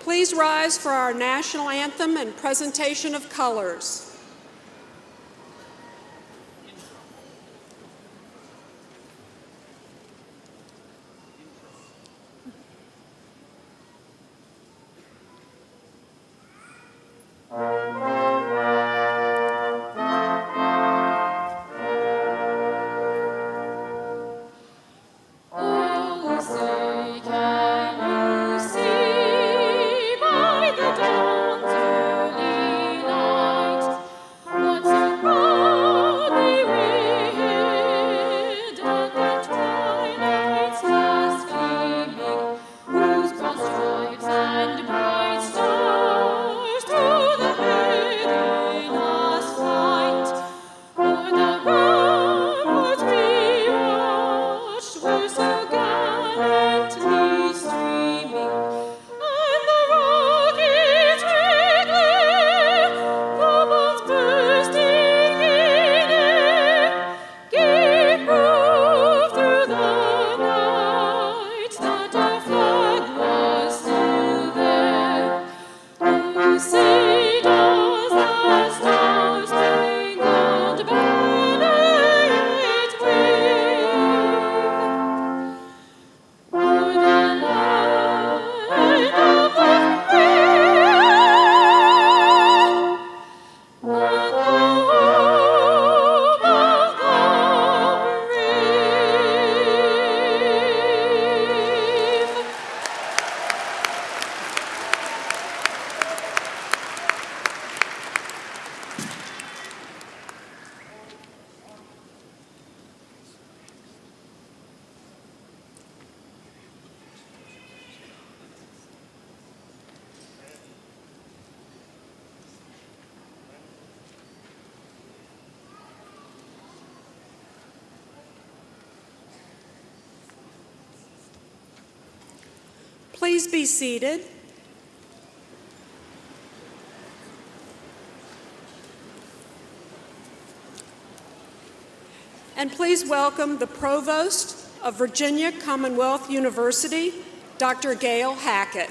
Please rise for our national anthem and presentation of colors. Please be seated. And please welcome the Provost of Virginia Commonwealth University, Dr. Gail Hackett.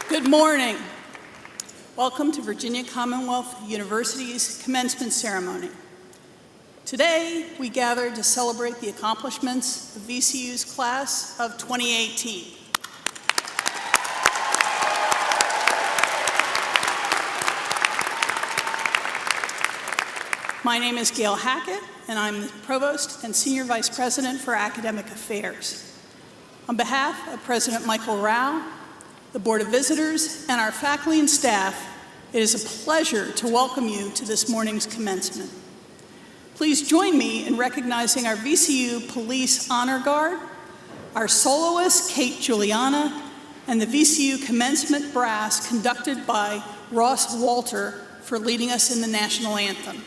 Good morning. Welcome to Virginia Commonwealth University's commencement ceremony. Today, we gather to celebrate the accomplishments of VCU's class of 2018. My name is Gail Hackett, and I'm the Provost and Senior Vice President for Academic Affairs. On behalf of President Michael Rao, the Board of Visitors, and our faculty and staff, it is a pleasure to welcome you to this morning's commencement. Please join me in recognizing our VCU Police Honor Guard, our soloist, Kate Juliana, and the VCU Commencement Brass, conducted by Ross Walter, for leading us in the national anthem.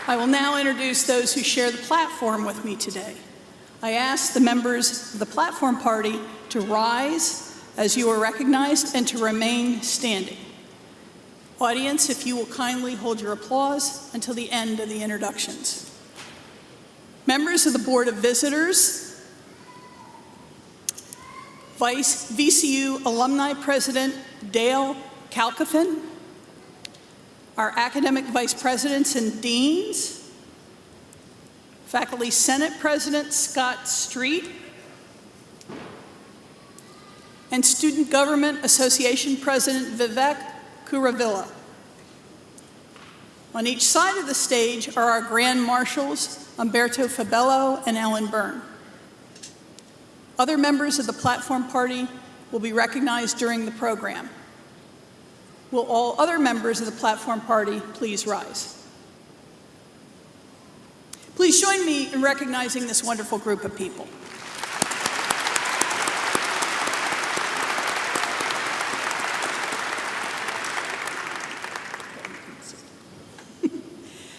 I will now introduce those who share the platform with me today. I ask the members of the platform party to rise as you are recognized and to remain standing. Audience, if you will kindly hold your applause until the end of the introductions. Members of the Board of Visitors, VCU Alumni President Dale Kalkofen, our academic vice presidents and deans, Faculty Senate President Scott Street, and Student Government Association President Vivek Kuravilla. On each side of the stage are our Grand Marshals, Umberto Fabello and Ellen Byrne. Other members of the platform party will be recognized during the program. Will all other members of the platform party please rise? Please join me in recognizing this wonderful group of people.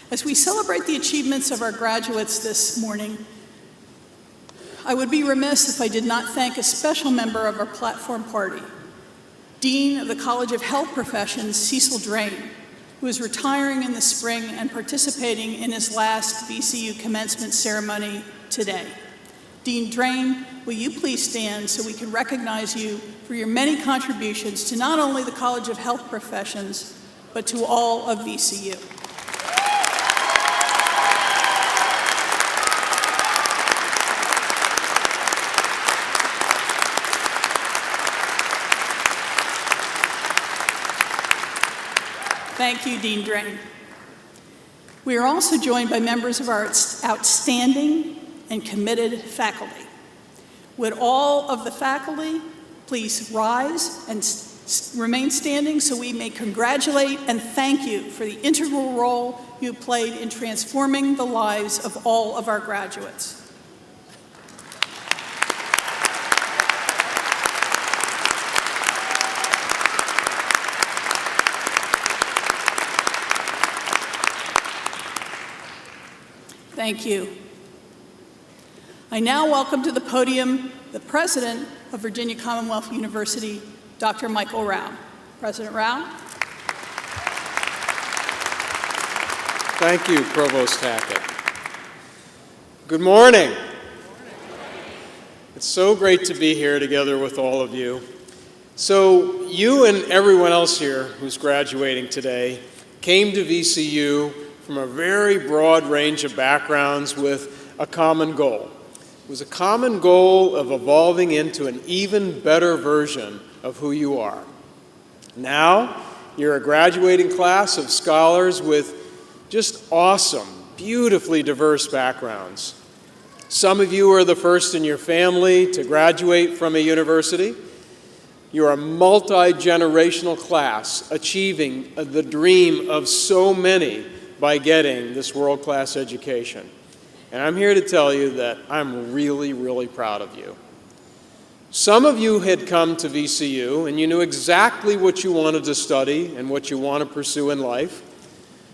As we celebrate the achievements of our graduates this morning, I would be remiss if I did not thank a special member of our platform party, Dean of the College of Health Professions, Cecil Drain, who is retiring in the spring and participating in his last VCU commencement ceremony today. Dean Drain, will you please stand so we can recognize you for your many contributions to not only the College of Health Professions, but to all of VCU. Thank you, Dean Drain. We are also joined by members of our outstanding and committed faculty. Would all of the faculty please rise and remain standing so we may congratulate and thank you for the integral role you played in transforming the lives of all of our graduates. Thank you. I now welcome to the podium the President of Virginia Commonwealth University, Dr. Michael Rao. President Rao. Thank you, Provost Hackett. Good morning. It's so great to be here together with all of you. So you and everyone else here who's graduating today came to VCU from a very broad range of backgrounds with a common goal. It was a common goal of evolving into an even better version of who you are. Now, you're a graduating class of scholars with just awesome, beautifully diverse backgrounds. Some of you are the first in your family to graduate from a university. You're a multi-generational class achieving the dream of so many by getting this world-class education. And I'm here to tell you that I'm really, really proud of you. Some of you had come to VCU and you knew exactly what you wanted to study and what you want to pursue in life.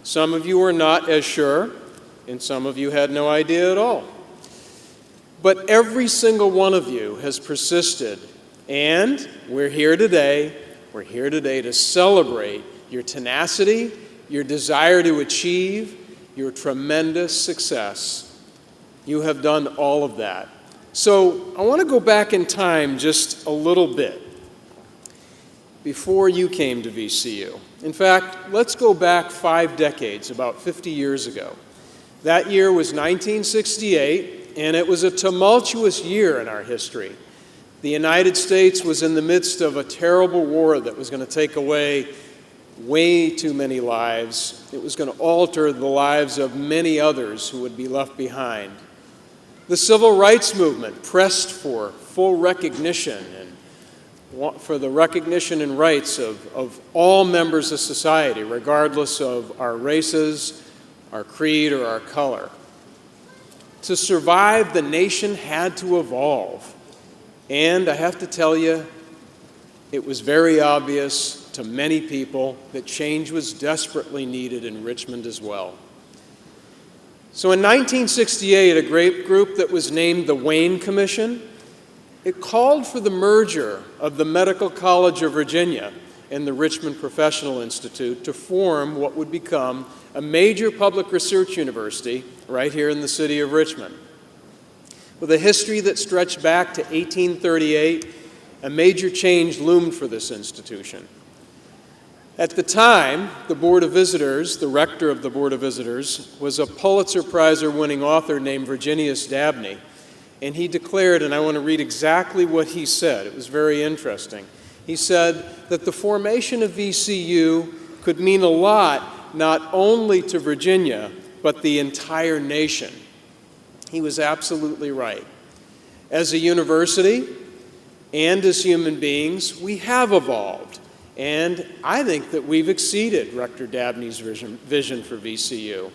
Some of you were not as sure, and some of you had no idea at all. But every single one of you has persisted, and we're here today to celebrate your tenacity, your desire to achieve, your tremendous success. You have done all of that. So I want to go back in time just a little bit before you came to VCU. In fact, let's go back 5 decades, about 50 years ago. That year was 1968, and it was a tumultuous year in our history. The United States was in the midst of a terrible war that was going to take away way too many lives. It was going to alter the lives of many others who would be left behind. The civil rights movement pressed for full recognition and for the recognition and rights of all members of society, regardless of our races, our creed, or our color. To survive, the nation had to evolve. And I have to tell you, it was very obvious to many people that change was desperately needed in Richmond as well. So in 1968, a great group that was named the Wayne Commission, it called for the merger of the Medical College of Virginia and the Richmond Professional Institute to form what would become a major public research university right here in the city of Richmond. With a history that stretched back to 1838, a major change loomed for this institution. At the time, the Board of Visitors, the rector of the Board of Visitors, was a Pulitzer Prize-winning author named Virginius Dabney, and he declared, and I want to read exactly what he said. It was very interesting. He said that the formation of VCU could mean a lot not only to Virginia, but the entire nation. He was absolutely right. As a university and as human beings, we have evolved. And I think that we've exceeded Rector Dabney's vision for VCU.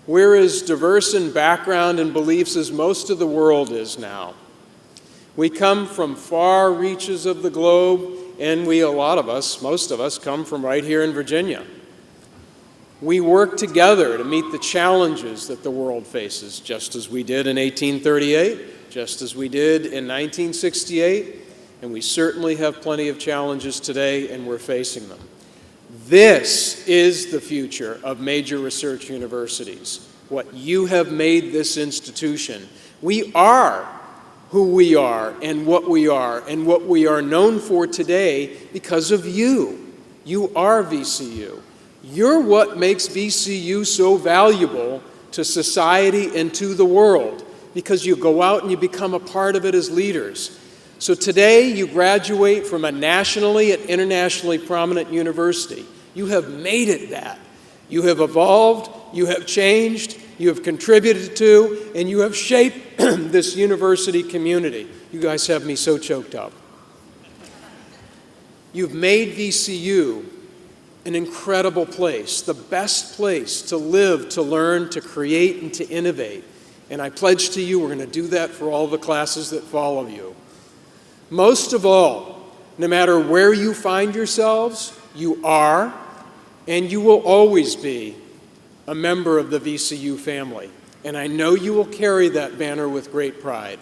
We're as diverse in background and beliefs as most of the world is now. We come from far reaches of the globe, and most of us, come from right here in Virginia. We work together to meet the challenges that the world faces, just as we did in 1838, just as we did in 1968, and we certainly have plenty of challenges today, and we're facing them. This is the future of major research universities, what you have made this institution. We are who we are and what we are known for today because of you. You are VCU. You're what makes VCU so valuable to society and to the world, because you go out and you become a part of it as leaders. So today you graduate from a nationally and internationally prominent university. You have made it that. You have evolved, you have changed, you have contributed to, and you have shaped this university community. You guys have me so choked up. You've made VCU an incredible place, the best place to live, to learn, to create, and to innovate. And I pledge to you we're going to do that for all the classes that follow you. Most of all, no matter where you find yourselves, you are and you will always be a member of the VCU family. And I know you will carry that banner with great pride.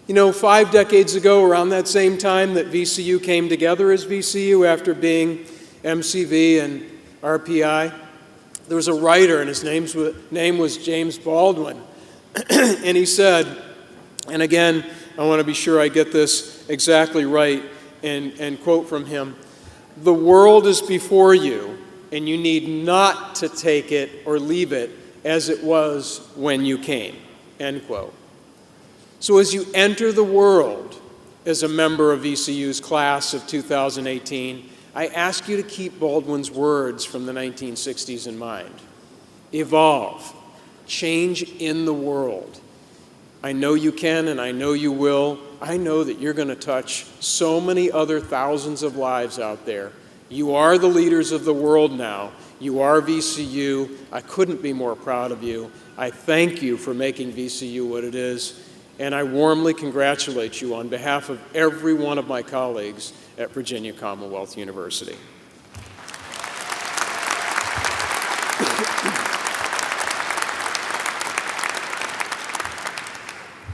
You know, 5 decades ago, around that same time that VCU came together as VCU after being MCV and RPI, there was a writer, and his name was James Baldwin. And he said, and again, I want to be sure I get this exactly right and quote from him, "The world is before you, and you need not to take it or leave it as it was when you came," end quote. So as you enter the world as a member of VCU's class of 2018, I ask you to keep Baldwin's words from the 1960s in mind. Evolve, change in the world. I know you can, and I know you will. I know that you're going to touch so many other thousands of lives out there. You are the leaders of the world now. You are VCU. I couldn't be more proud of you. I thank you for making VCU what it is, and I warmly congratulate you on behalf of every one of my colleagues at Virginia Commonwealth University.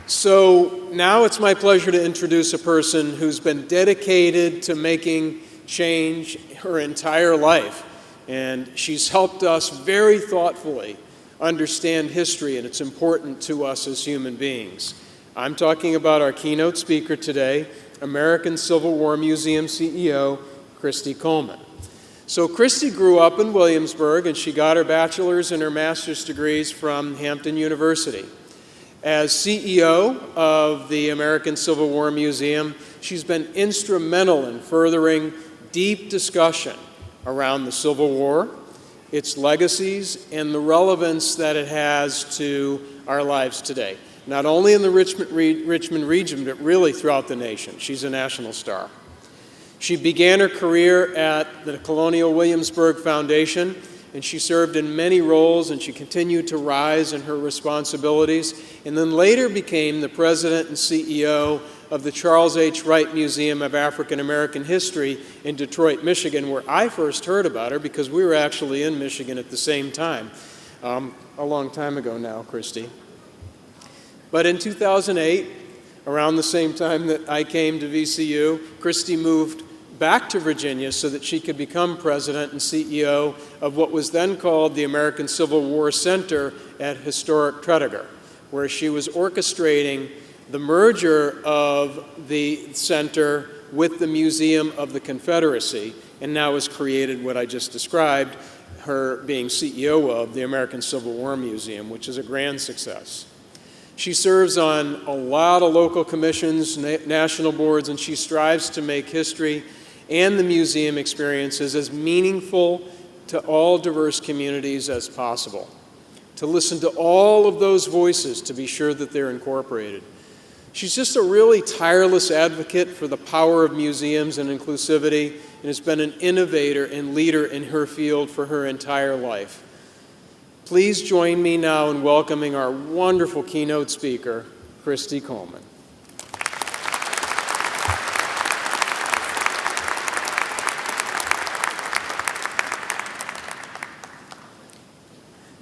So now it's my pleasure to introduce a person who's been dedicated to making change her entire life. And she's helped us very thoughtfully understand history, and it's important to us as human beings. I'm talking about our keynote speaker today, American Civil War Museum CEO, Christy Coleman. So Christy grew up in Williamsburg, and she got her bachelor's and her master's degrees from Hampton University. As CEO of the American Civil War Museum, she's been instrumental in furthering deep discussion around the Civil War, its legacies, and the relevance that it has to our lives today. Not only in the Richmond region, but really throughout the nation. She's a national star. She began her career at the Colonial Williamsburg Foundation, and she served in many roles, and she continued to rise in her responsibilities, and then later became the president and CEO of the Charles H. Wright Museum of African American History in Detroit, Michigan, where I first heard about her because we were actually in Michigan at the same time, a long time ago now, Christy. But in 2008, around the same time that I came to VCU, Christy moved back to Virginia so that she could become president and CEO of what was then called the American Civil War Center at historic Tredegar, where she was orchestrating the merger of the center with the Museum of the Confederacy, and now has created what I just described, her being CEO of the American Civil War Museum, which is a grand success. She serves on a lot of local commissions, national boards, and she strives to make history and the museum experiences as meaningful to all diverse communities as possible, to listen to all of those voices to be sure that they're incorporated. She's just a really tireless advocate for the power of museums and inclusivity, and has been an innovator and leader in her field for her entire life. Please join me now in welcoming our wonderful keynote speaker, Christy Coleman.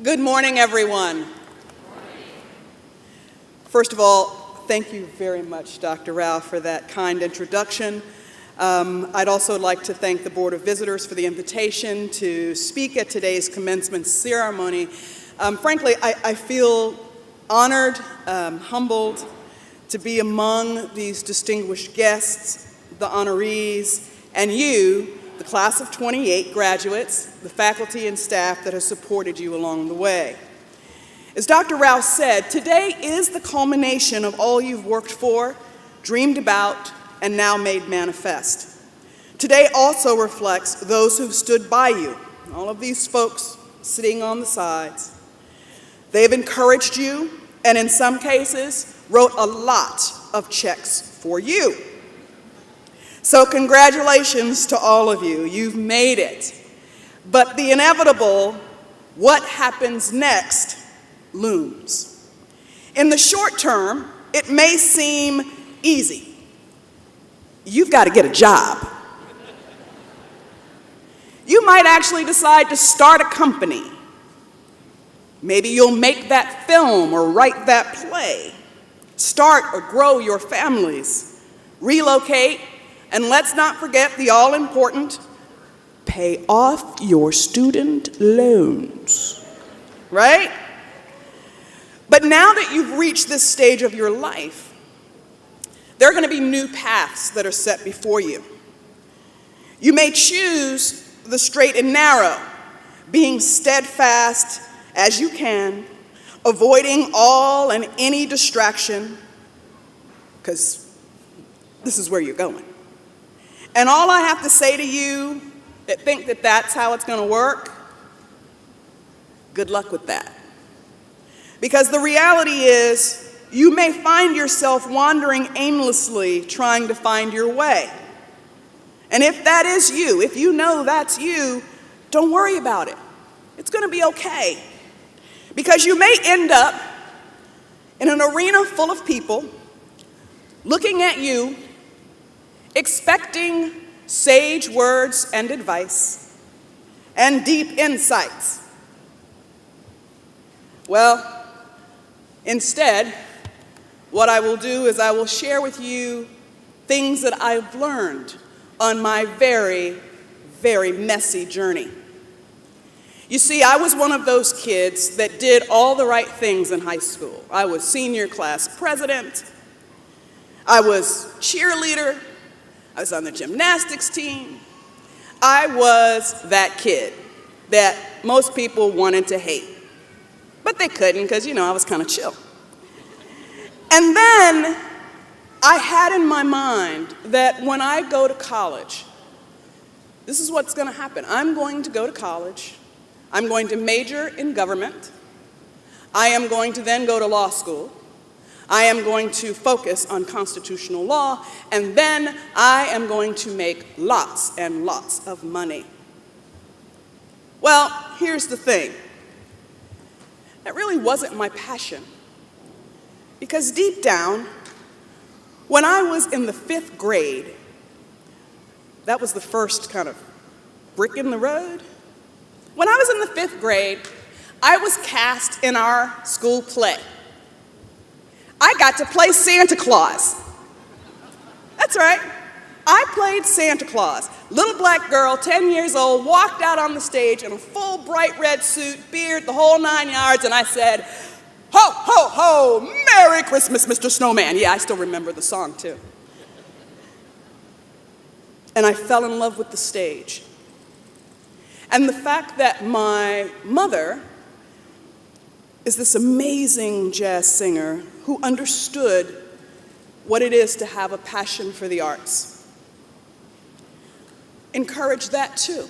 Good morning, everyone. First of all, thank you very much, Dr. Rao, for that kind introduction. I'd also like to thank the Board of Visitors for the invitation to speak at today's commencement ceremony. Frankly, I feel honored, humbled to be among these distinguished guests, the honorees, and you, the class of 28 graduates, the faculty and staff that have supported you along the way. As Dr. Rao said, today is the culmination of all you've worked for, dreamed about, and now made manifest. Today also reflects those who've stood by you, all of these folks sitting on the sides. They've encouraged you, and in some cases, wrote a lot of checks for you. So congratulations to all of you. You've made it. But the inevitable, what happens next, looms. In the short term, it may seem easy. You've got to get a job. You might actually decide to start a company. Maybe you'll make that film or write that play. Start or grow your families. Relocate, and let's not forget the all-important, pay off your student loans. Right? But now that you've reached this stage of your life, there are going to be new paths that are set before you. You may choose the straight and narrow, being steadfast as you can, avoiding all and any distraction, because this is where you're going. And all I have to say to you that think that that's how it's going to work, good luck with that. Because the reality is, you may find yourself wandering aimlessly trying to find your way. And if that is you, if you know that's you, don't worry about it. It's going to be okay. Because you may end up in an arena full of people looking at you, expecting sage words and advice and deep insights. Well, instead, what I will do is I will share with you things that I've learned on my very, very messy journey. You see, I was one of those kids that did all the right things in high school. I was senior class president. I was cheerleader. I was on the gymnastics team. I was that kid that most people wanted to hate. But they couldn't because, I was kind of chill. And then I had in my mind that when I go to college, this is what's going to happen. I'm going to go to college. I'm going to major in government. I am going to then go to law school. I am going to focus on constitutional law, and then I am going to make lots and lots of money. Well, here's the thing. That really wasn't my passion. Because deep down, when I was in the 5th grade, that was the first kind of brick in the road. When I was in the 5th grade, I was cast in our school play. I got to play Santa Claus. That's right. I played Santa Claus. Little black girl, 10 years old, walked out on the stage in a full bright red suit, beard, the whole 9 yards, and I said, "Ho, ho, ho, Merry Christmas, Mr. Snowman." Yeah, I still remember the song, too. And I fell in love with the stage. And the fact that my mother is this amazing jazz singer who understood what it is to have a passion for the arts encouraged that too.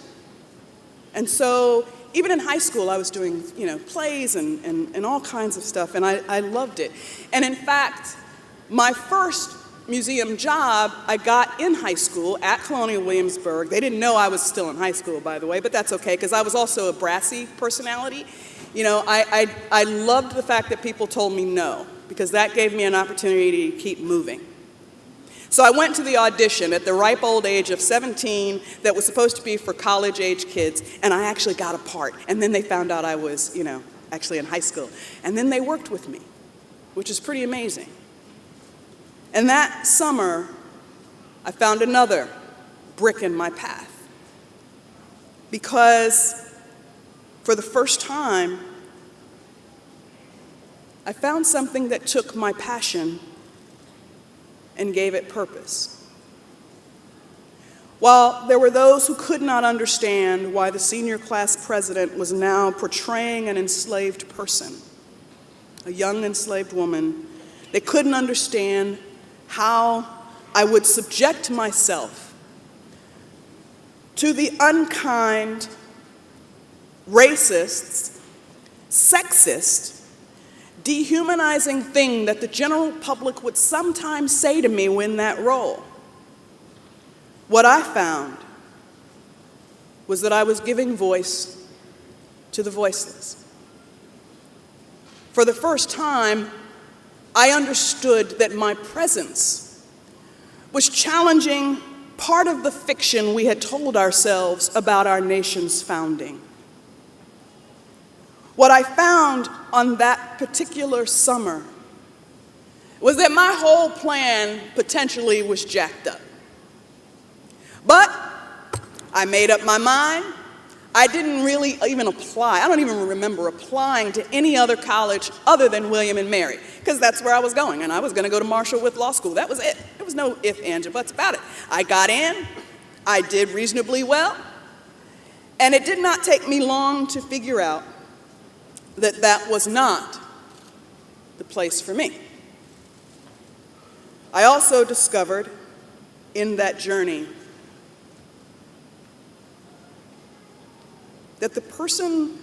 And so even in high school, I was doing, plays and all kinds of stuff, and I loved it. And in fact, my first museum job I got in high school at Colonial Williamsburg. They didn't know I was still in high school, by the way, but that's okay, because I was also a brassy personality. I loved the fact that people told me no, because that gave me an opportunity to keep moving. So I went to the audition at the ripe old age of 17 that was supposed to be for college-age kids, and I actually got a part. And then they found out I was, actually in high school. And then they worked with me, which is pretty amazing. And that summer, I found another brick in my path. Because for the first time, I found something that took my passion and gave it purpose. While there were those who could not understand why the senior class president was now portraying an enslaved person, a young enslaved woman, they couldn't understand how I would subject myself to the unkind, racist, sexist, dehumanizing thing that the general public would sometimes say to me in that role. What I found was that I was giving voice to the voiceless. For the first time, I understood that my presence was challenging part of the fiction we had told ourselves about our nation's founding. What I found on that particular summer was that my whole plan potentially was jacked up. But I made up my mind. I didn't really even apply. I don't even remember applying to any other college other than William and Mary, because that's where I was going, and I was going to go to Marshall with law school. That was it. There was no ifs, ands, or buts about it. I got in. I did reasonably well, and it did not take me long to figure out that that was not the place for me. I also discovered in that journey that the person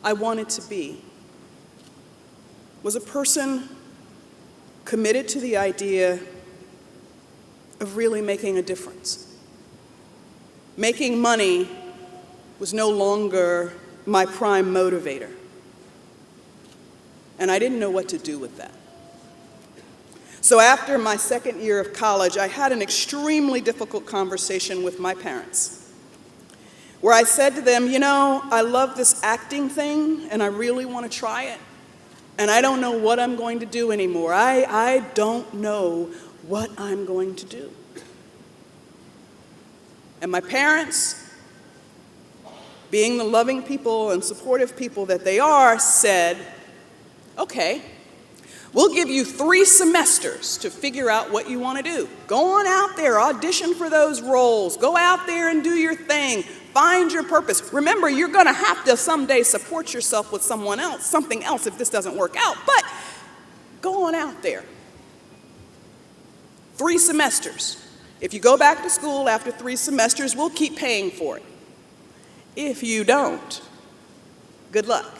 I wanted to be was a person committed to the idea of really making a difference. Making money was no longer my prime motivator, and I didn't know what to do with that. So after my second year of college, I had an extremely difficult conversation with my parents, where I said to them, you know, I love this acting thing, and I really want to try it, and I don't know what I'm going to do anymore. I don't know what I'm going to do. And my parents, being the loving people and supportive people that they are, said, okay, we'll give you 3 semesters to figure out what you want to do. Go on out there, audition for those roles, go out there and do your thing. Find your purpose. Remember, you're going to have to someday support yourself with someone else, something else if this doesn't work out, but go on out there. 3 semesters. If you go back to school after 3 semesters, we'll keep paying for it. If you don't, good luck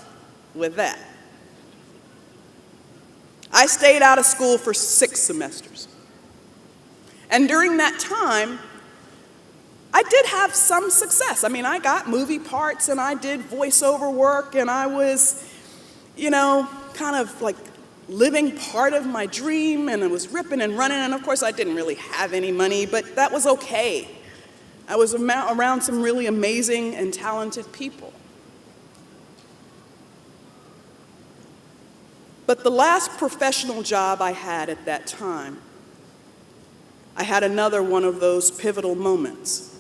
with that. I stayed out of school for 6 semesters. And during that time, I did have some success. I mean, I got movie parts and I did voiceover work and I was, you know, kind of like living part of my dream, and I was ripping and running, and of course I didn't really have any money, but that was okay. I was around some really amazing and talented people. But the last professional job I had at that time, I had another one of those pivotal moments.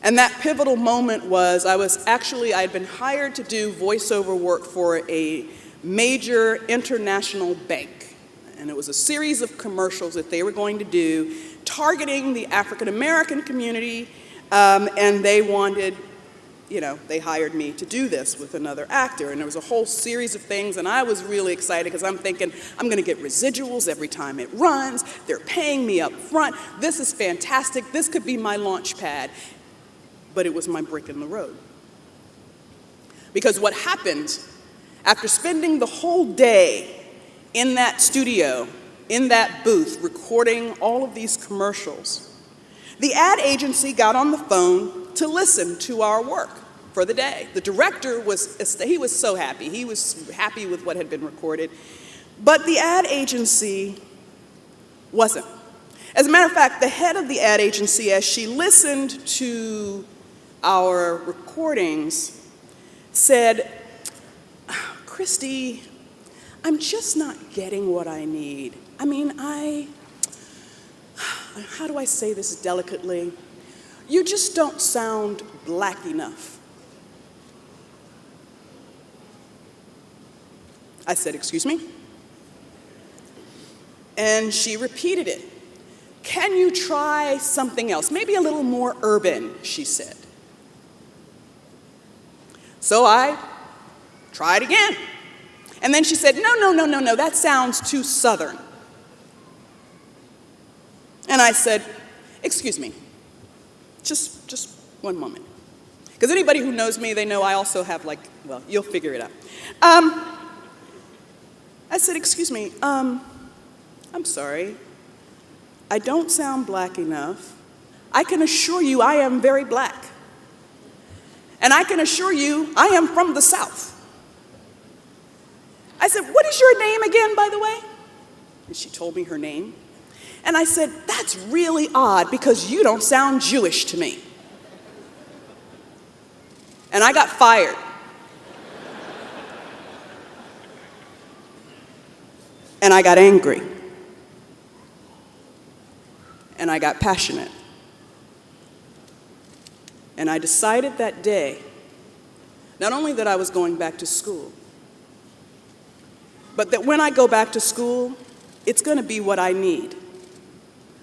And that pivotal moment was I had been hired to do voiceover work for a major international bank. And it was a series of commercials that they were going to do targeting the African American community, and they wanted, you know, they hired me to do this with another actor, and there was a whole series of things, and I was really excited because I'm thinking, I'm going to get residuals every time it runs, they're paying me up front, this is fantastic, this could be my launch pad. But it was my brick in the road. Because what happened, after spending the whole day in that studio, in that booth, recording all of these commercials, the ad agency got on the phone to listen to our work for the day. The director he was so happy. He was happy with what had been recorded. But the ad agency wasn't. As a matter of fact, the head of the ad agency, as she listened to our recordings, said, Christy, I'm just not getting what I need. I mean, I how do I say this delicately? You just don't sound black enough. I said, excuse me? And she repeated it. Can you try something else? Maybe a little more urban, she said. So I tried again. And then she said, no, that sounds too Southern. And I said, excuse me, just one moment. Because anybody who knows me, they know I also have well, you'll figure it out. I said, excuse me, I'm sorry. I don't sound black enough. I can assure you I am very black. And I can assure you I am from the South. I said, what is your name again, by the way? And she told me her name. And I said, that's really odd because you don't sound Jewish to me. And I got fired. And I got angry. And I got passionate. And I decided that day, not only that I was going back to school, but that when I go back to school, it's going to be what I need.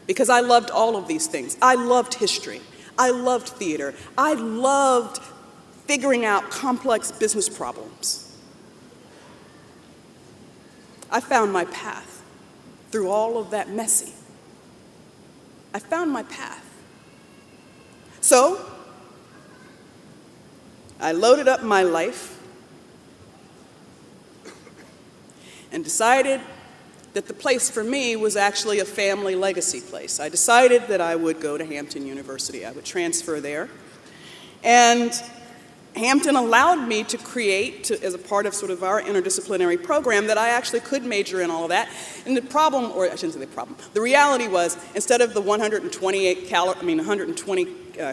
Because I loved all of these things. I loved history. I loved theater. I loved figuring out complex business problems. I found my path through all of that messy. I found my path. So, I loaded up my life and decided that the place for me was actually a family legacy place. I decided that I would go to Hampton University. I would transfer there. And Hampton allowed me to create, as a part of sort of our interdisciplinary program, that I actually could major in all of that. And the problem, or I shouldn't say the problem, the reality was, instead of the 120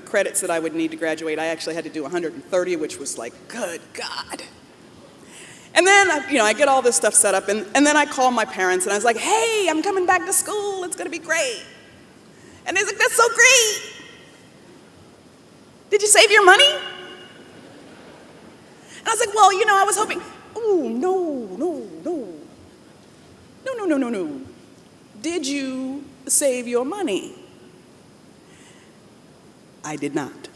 credits that I would need to graduate, I actually had to do 130, which was like, good God. And then, I get all this stuff set up, and then I call my parents, and I was like, hey, I'm coming back to school, it's gonna be great. And they're like, that's so great. Did you save your money? And I was like, well, I was hoping, oh, no. Did you save your money? I did not.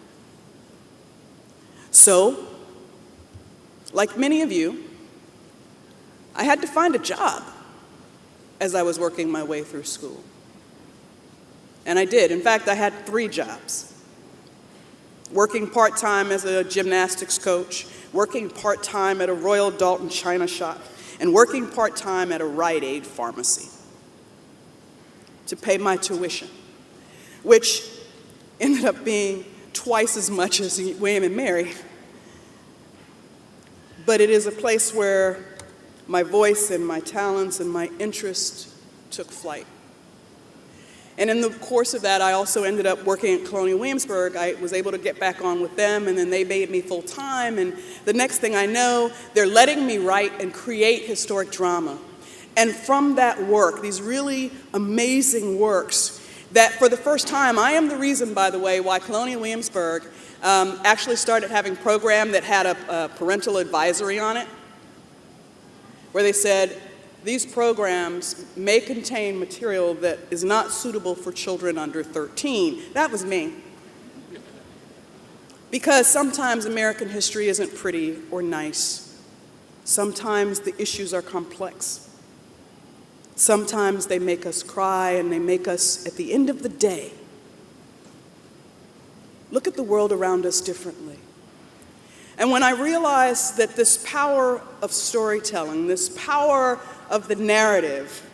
So, like many of you, I had to find a job as I was working my way through school. And I did. In fact, I had 3 jobs. Working part-time as a gymnastics coach, working part-time at a Royal Dalton China shop, and working part-time at a Rite Aid pharmacy to pay my tuition, which ended up being twice as much as William and Mary. But it is a place where my voice and my talents and my interest took flight. And in the course of that, I also ended up working at Colonial Williamsburg. I was able to get back on with them, and then they made me full-time. And the next thing I know, they're letting me write and create historic drama. And from that work, these really amazing works, that for the first time, I am the reason, by the way, why Colonial Williamsburg actually started having a program that had a parental advisory on it, where they said, these programs may contain material that is not suitable for children under 13. That was me. Because sometimes American history isn't pretty or nice. Sometimes the issues are complex. Sometimes they make us cry, and they make us, at the end of the day, look at the world around us differently. And when I realized that this power of storytelling, this power of the narrative,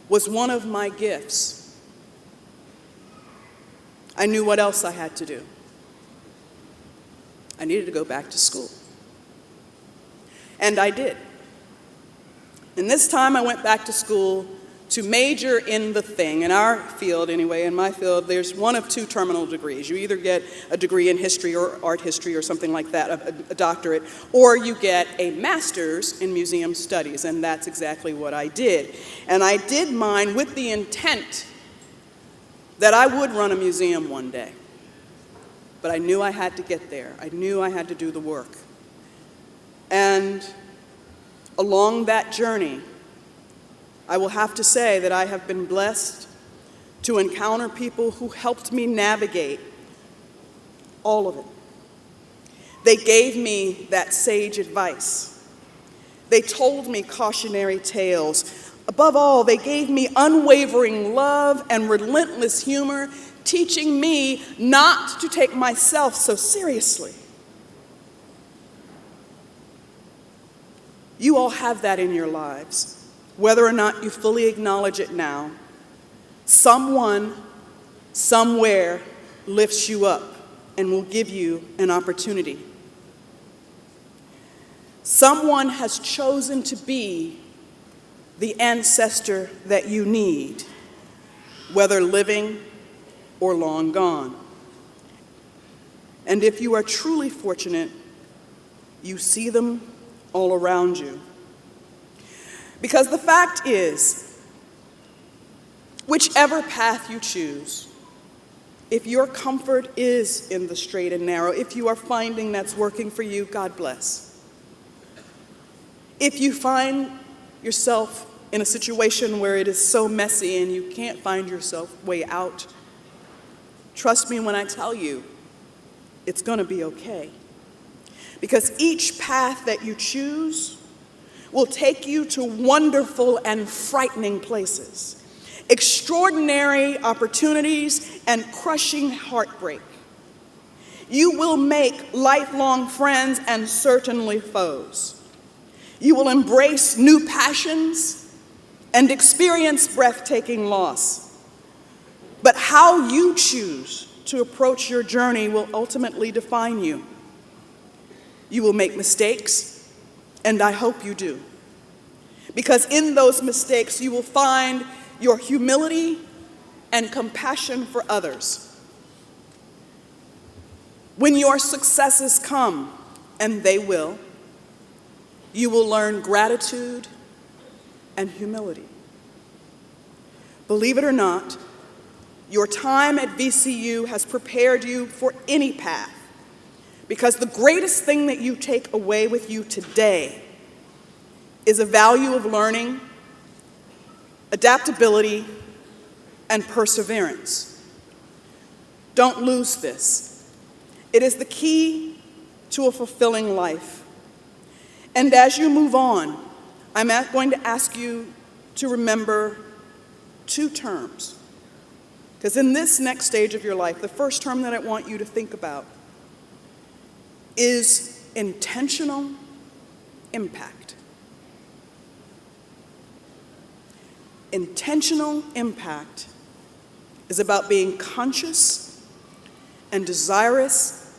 was one of my gifts, I knew what else I had to do. I needed to go back to school. And I did. And this time I went back to school to major in the thing. In our field, anyway, in my field, there's one of 2 terminal degrees. You either get a degree in history or art history or something like that, a doctorate, or you get a master's in museum studies, and that's exactly what I did. And I did mine with the intent that I would run a museum one day. But I knew I had to get there. I knew I had to do the work. And along that journey, I will have to say that I have been blessed to encounter people who helped me navigate all of it. They gave me that sage advice. They told me cautionary tales. Above all, they gave me unwavering love and relentless humor, teaching me not to take myself so seriously. You all have that in your lives, whether or not you fully acknowledge it now. Someone, somewhere, lifts you up and will give you an opportunity. Someone has chosen to be the ancestor that you need, whether living or long gone. And if you are truly fortunate, you see them all around you. Because the fact is, whichever path you choose, if your comfort is in the straight and narrow, if you are finding that's working for you, God bless. If you find yourself in a situation where it is so messy and you can't find yourself way out, trust me when I tell you, it's going to be okay. Because each path that you choose will take you to wonderful and frightening places, extraordinary opportunities and crushing heartbreak. You will make lifelong friends and certainly foes. You will embrace new passions and experience breathtaking loss. But how you choose to approach your journey will ultimately define you. You will make mistakes, and I hope you do. Because in those mistakes, you will find your humility and compassion for others. When your successes come, and they will, you will learn gratitude and humility. Believe it or not, your time at VCU has prepared you for any path, because the greatest thing that you take away with you today is a value of learning, adaptability, and perseverance. Don't lose this. It is the key to a fulfilling life. And as you move on, I'm going to ask you to remember two terms. Because in this next stage of your life, the first term that I want you to think about is intentional impact. Intentional impact is about being conscious and desirous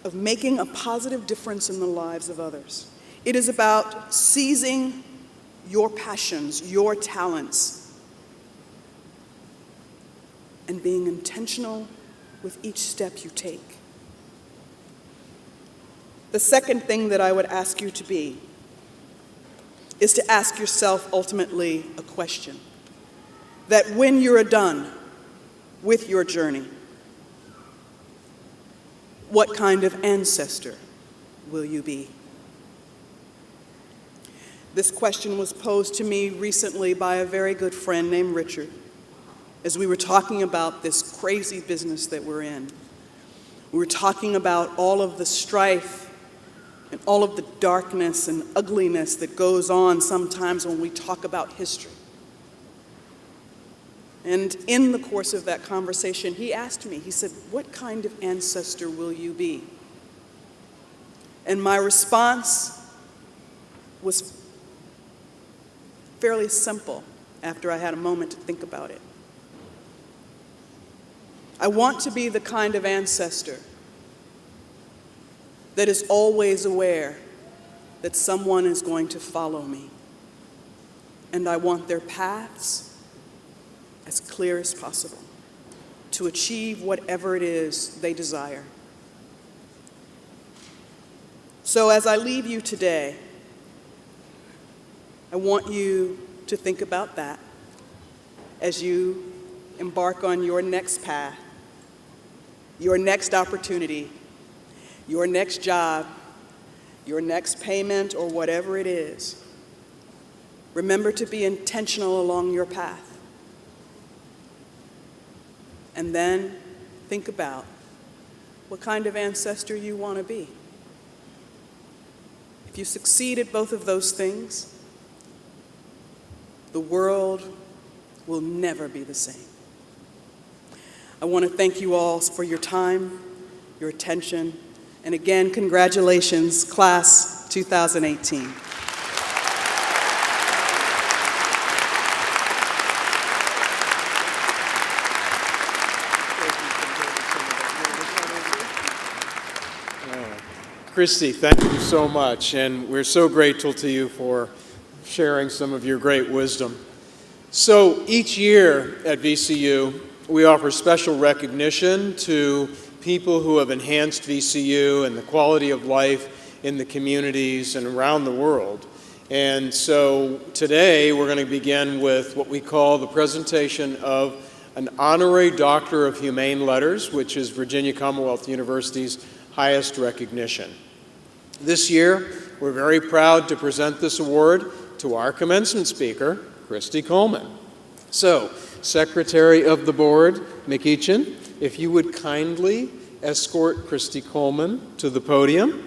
of making a positive difference in the lives of others. It is about seizing your passions, your talents, and being intentional with each step you take. The second thing that I would ask you to be is to ask yourself ultimately a question. That when you're done with your journey, what kind of ancestor will you be? This question was posed to me recently by a very good friend named Richard, as we were talking about this crazy business that we're in. We were talking about all of the strife and all of the darkness and ugliness that goes on sometimes when we talk about history. And in the course of that conversation, he asked me, he said, "What kind of ancestor will you be?" And my response was fairly simple after I had a moment to think about it. I want to be the kind of ancestor that is always aware that someone is going to follow me. And I want their paths as clear as possible to achieve whatever it is they desire. So as I leave you today, I want you to think about that as you embark on your next path, your next opportunity, your next job, your next payment, or whatever it is, remember to be intentional along your path. And then think about what kind of ancestor you want to be. If you succeed at both of those things, the world will never be the same. I want to thank you all for your time, your attention, and again, congratulations, Class 2018. Christy, thank you so much, and we're so grateful to you for sharing some of your great wisdom. So each year at VCU, we offer special recognition to people who have enhanced VCU and the quality of life in the communities and around the world. And so today we're going to begin with what we call the presentation of an Honorary Doctor of Humane Letters, which is Virginia Commonwealth University's highest recognition. This year, we're very proud to present this award to our commencement speaker, Christy Coleman. So, Secretary of the Board, McEachin, if you would kindly escort Christy Coleman to the podium.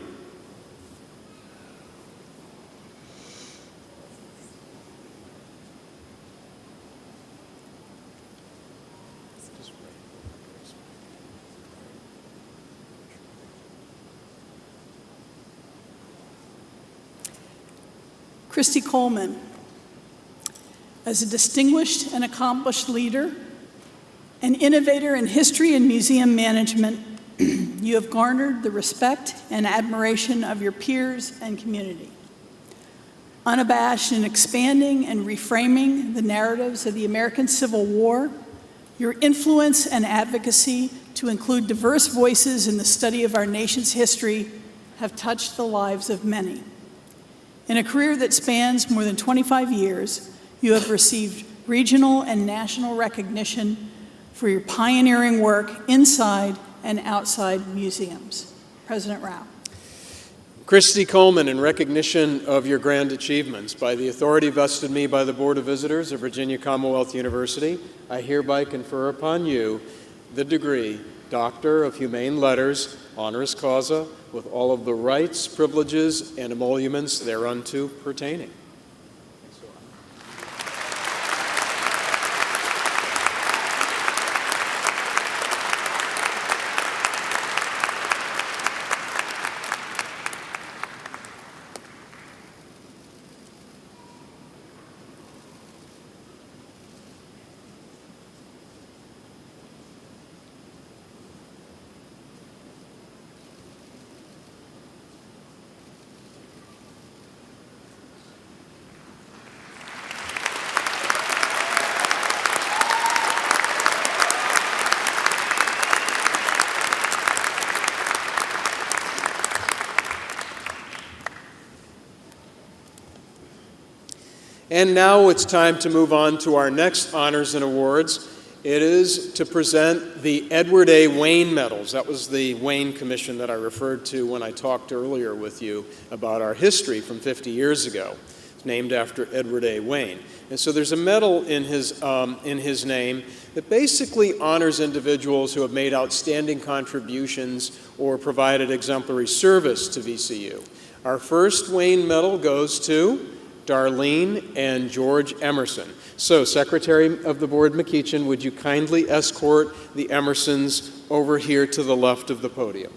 Christy Coleman, as a distinguished and accomplished leader, an innovator in history and museum management, you have garnered the respect and admiration of your peers and community. Unabashed in expanding and reframing the narratives of the American Civil War, your influence and advocacy to include diverse voices in the study of our nation's history have touched the lives of many. In a career that spans more than 25 years, you have received regional and national recognition for your pioneering work inside and outside museums. President Rao. Christy Coleman, in recognition of your grand achievements, by the authority vested in me by the Board of Visitors of Virginia Commonwealth University, I hereby confer upon you the degree Doctor of Humane Letters, honoris causa, with all of the rights, privileges, and emoluments thereunto pertaining. And now it's time to move on to our next honors and awards. It is to present the Edward A. Wayne Medals. That was the Wayne Commission that I referred to when I talked earlier with you about our history from 50 years ago. It's named after Edward A. Wayne. And so there's a medal in his name that basically honors individuals who have made outstanding contributions or provided exemplary service to VCU. Our first Wayne Medal goes to Darlene and George Emerson. So, Secretary of the Board McEachin, would you kindly escort the Emersons over here to the left of the podium?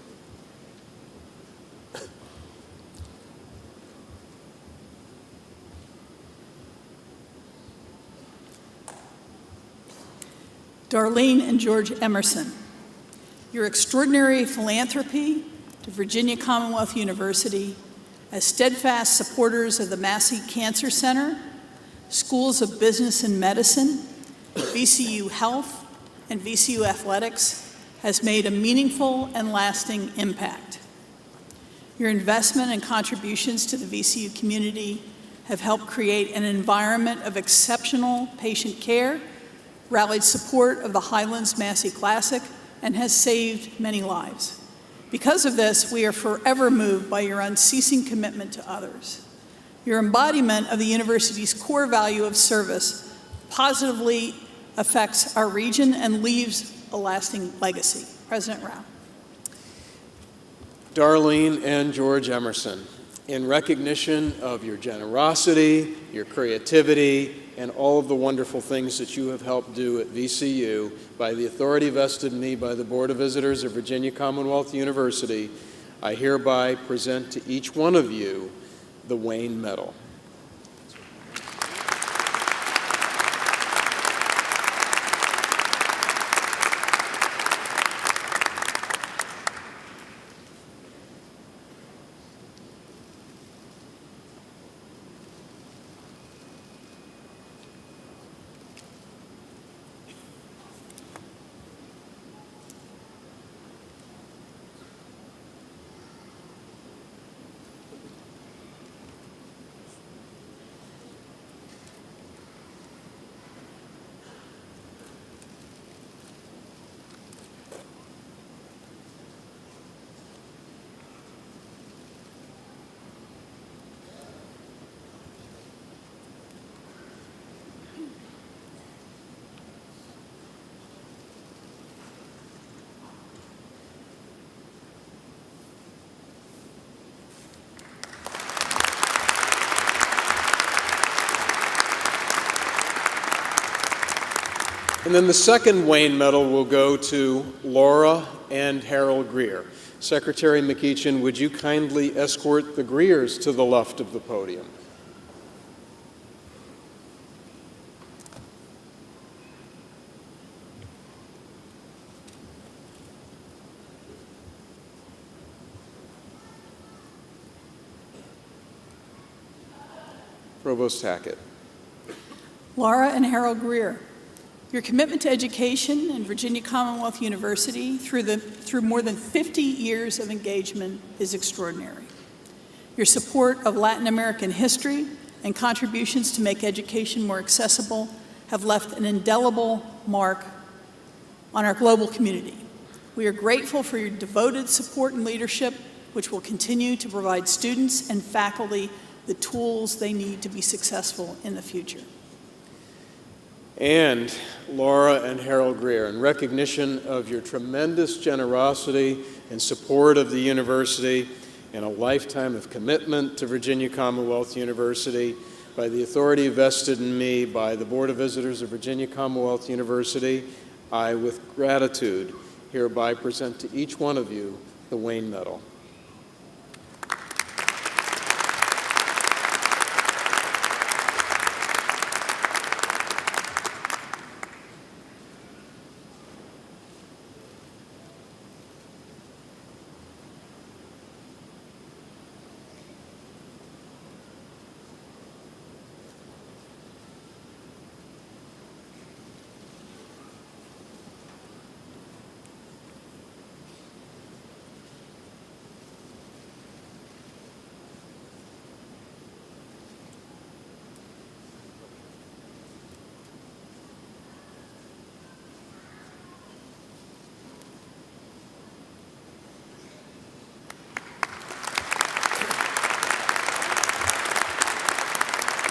Darlene and George Emerson, your extraordinary philanthropy to Virginia Commonwealth University as steadfast supporters of the Massey Cancer Center, Schools of Business and Medicine, VCU Health, and VCU Athletics has made a meaningful and lasting impact. Your investment and contributions to the VCU community have helped create an environment of exceptional patient care, rallied support of the Highlands Massey Classic, and has saved many lives. Because of this, we are forever moved by your unceasing commitment to others. Your embodiment of the university's core value of service positively affects our region and leaves a lasting legacy. President Rao. Darlene and George Emerson, in recognition of your generosity, your creativity, and all of the wonderful things that you have helped do at VCU, by the authority vested in me by the Board of Visitors of Virginia Commonwealth University, I hereby present to each one of you the Wayne Medal. And then the second Wayne Medal will go to Laura and Harold Greer. Secretary McEachin, would you kindly escort the Greers to the left of the podium? Provost Hackett. Laura and Harold Greer, your commitment to education in Virginia Commonwealth University through more than 50 years of engagement is extraordinary. Your support of Latin American history and contributions to make education more accessible have left an indelible mark on our global community. We are grateful for your devoted support and leadership, which will continue to provide students and faculty the tools they need to be successful in the future. And Laura and Harold Greer, in recognition of your tremendous generosity and support of the university and a lifetime of commitment to Virginia Commonwealth University, by the authority vested in me by the Board of Visitors of Virginia Commonwealth University, I, with gratitude, hereby present to each one of you the Wayne Medal.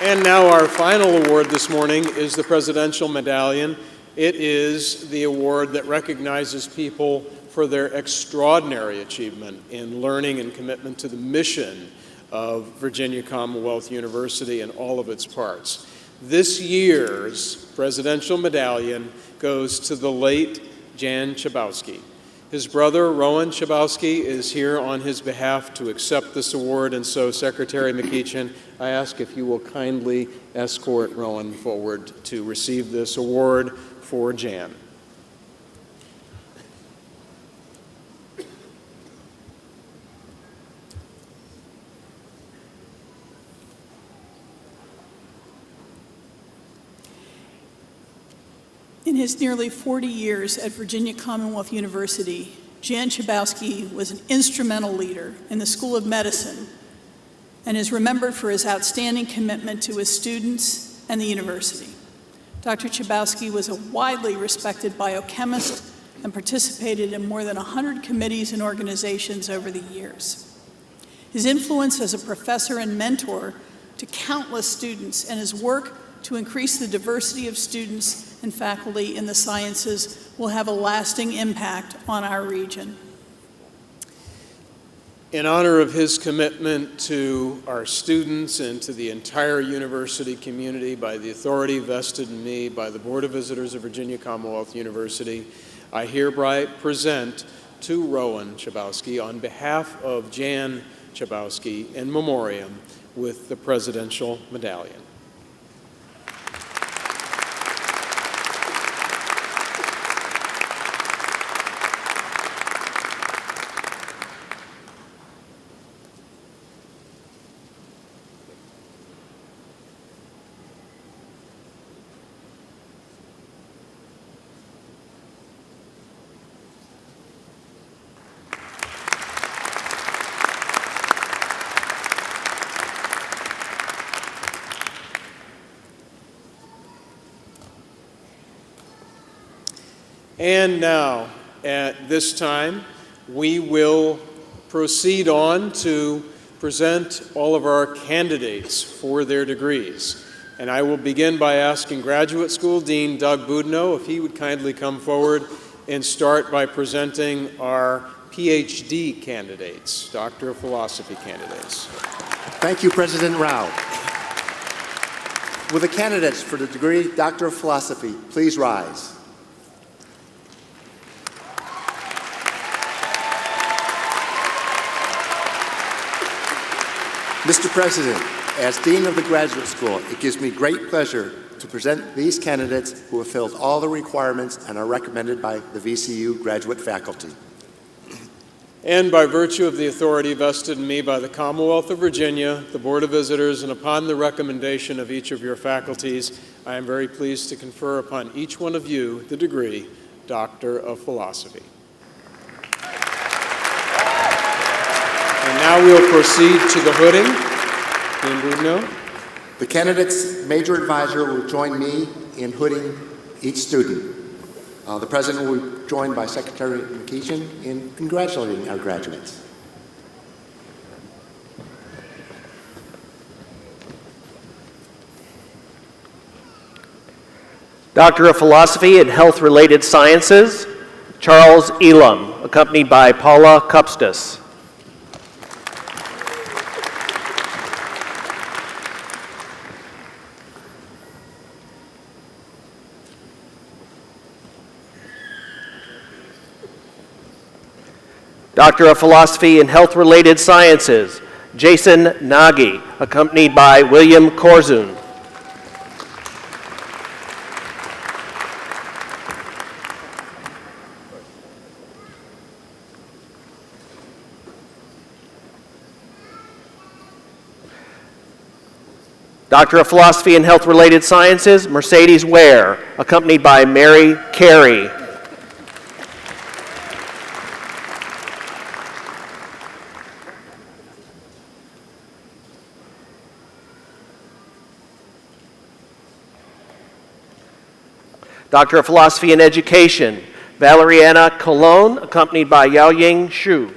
And now our final award this morning is the Presidential Medallion. It is the award that recognizes people for their extraordinary achievement in learning and commitment to the mission of Virginia Commonwealth University and all of its parts. This year's Presidential Medallion goes to the late Jan Chabowski. His brother, Rowan Chabowski, is here on his behalf to accept this award, and so, Secretary McEachin, I ask if you will kindly escort Rowan forward to receive this award for Jan. In his nearly 40 years at Virginia Commonwealth University, Jan Chabowski was an instrumental leader in the School of Medicine and is remembered for his outstanding commitment to his students and the university. Dr. Chabowski was a widely respected biochemist and participated in more than 100 committees and organizations over the years. His influence as a professor and mentor to countless students and his work to increase the diversity of students and faculty in the sciences will have a lasting impact on our region. In honor of his commitment to our students and to the entire university community by the authority vested in me by the Board of Visitors of Virginia Commonwealth University, I hereby present to Rowan Chabowski, on behalf of Jan Chabowski, in memoriam with the Presidential Medallion. And now, at this time, we will proceed on to present all of our candidates for their degrees. And I will begin by asking Graduate School Dean Doug Boudinot if he would kindly come forward and start by presenting our PhD candidates, Doctor of Philosophy candidates. Thank you, President Rao. Will the candidates for the degree Doctor of Philosophy please rise? Mr. President, as Dean of the Graduate School, it gives me great pleasure to present these candidates who have filled all the requirements and are recommended by the VCU graduate faculty. And by virtue of the authority vested in me by the Commonwealth of Virginia, the Board of Visitors, and upon the recommendation of each of your faculties, I am very pleased to confer upon each one of you the degree Doctor of Philosophy. And now we'll proceed to the hooding. Dean Boudinot. The candidate's major advisor will join me in hooding each student. The President will be joined by Secretary McKeeshan in congratulating our graduates. Doctor of Philosophy and Health-Related Sciences, Charles Elam, accompanied by Paula Cupstas. Doctor of Philosophy and Health-Related Sciences, Jason Nagy, accompanied by William Korzun. Doctor of Philosophy and Health-Related Sciences, Mercedes Ware, accompanied by Mary Carey. Doctor of Philosophy and Education, Valeriana Colon, accompanied by Yaoying Xu.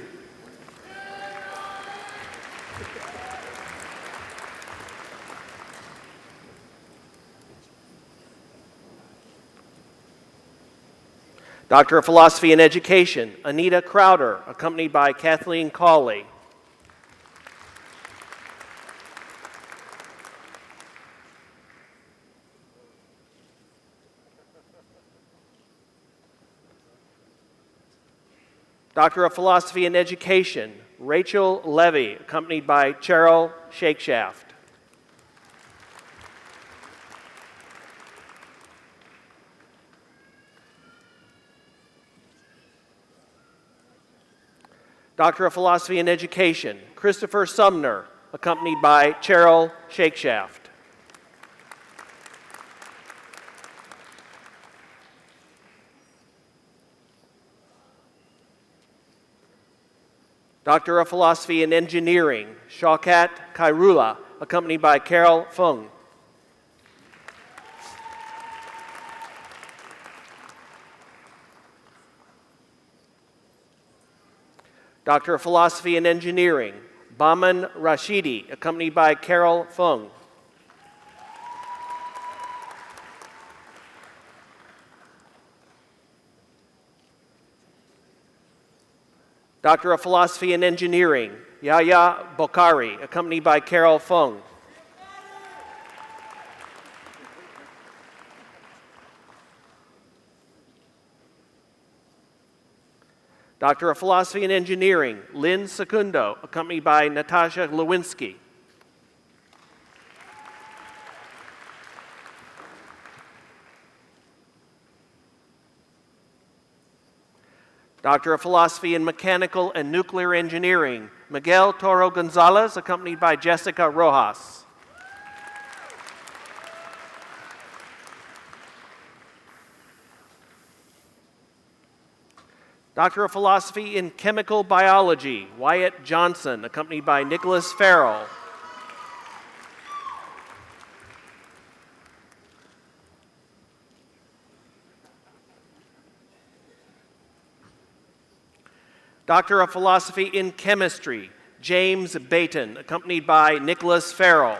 Doctor of Philosophy and Education, Anita Crowder, accompanied by Kathleen Cawley. Doctor of Philosophy and Education, Rachel Levy, accompanied by Cheryl Shakeshaft. Doctor of Philosophy and Education, Christopher Sumner, accompanied by Cheryl Shakeshaft. Doctor of Philosophy and Engineering, Shaukat Kairula, accompanied by Carol Fung. Doctor of Philosophy and Engineering, Baman Rashidi, accompanied by Carol Fung. Doctor of Philosophy and Engineering, Yahya Bokhari, accompanied by Carol Fung. Doctor of Philosophy and Engineering, Lynn Secundo, accompanied by Natasha Lewinsky. Doctor of Philosophy in Mechanical and Nuclear Engineering, Miguel Toro Gonzalez, accompanied by Jessica Rojas. Doctor of Philosophy in Chemical Biology, Wyatt Johnson, accompanied by Nicholas Farrell. Doctor of Philosophy in Chemistry, James Bayton, accompanied by Nicholas Farrell.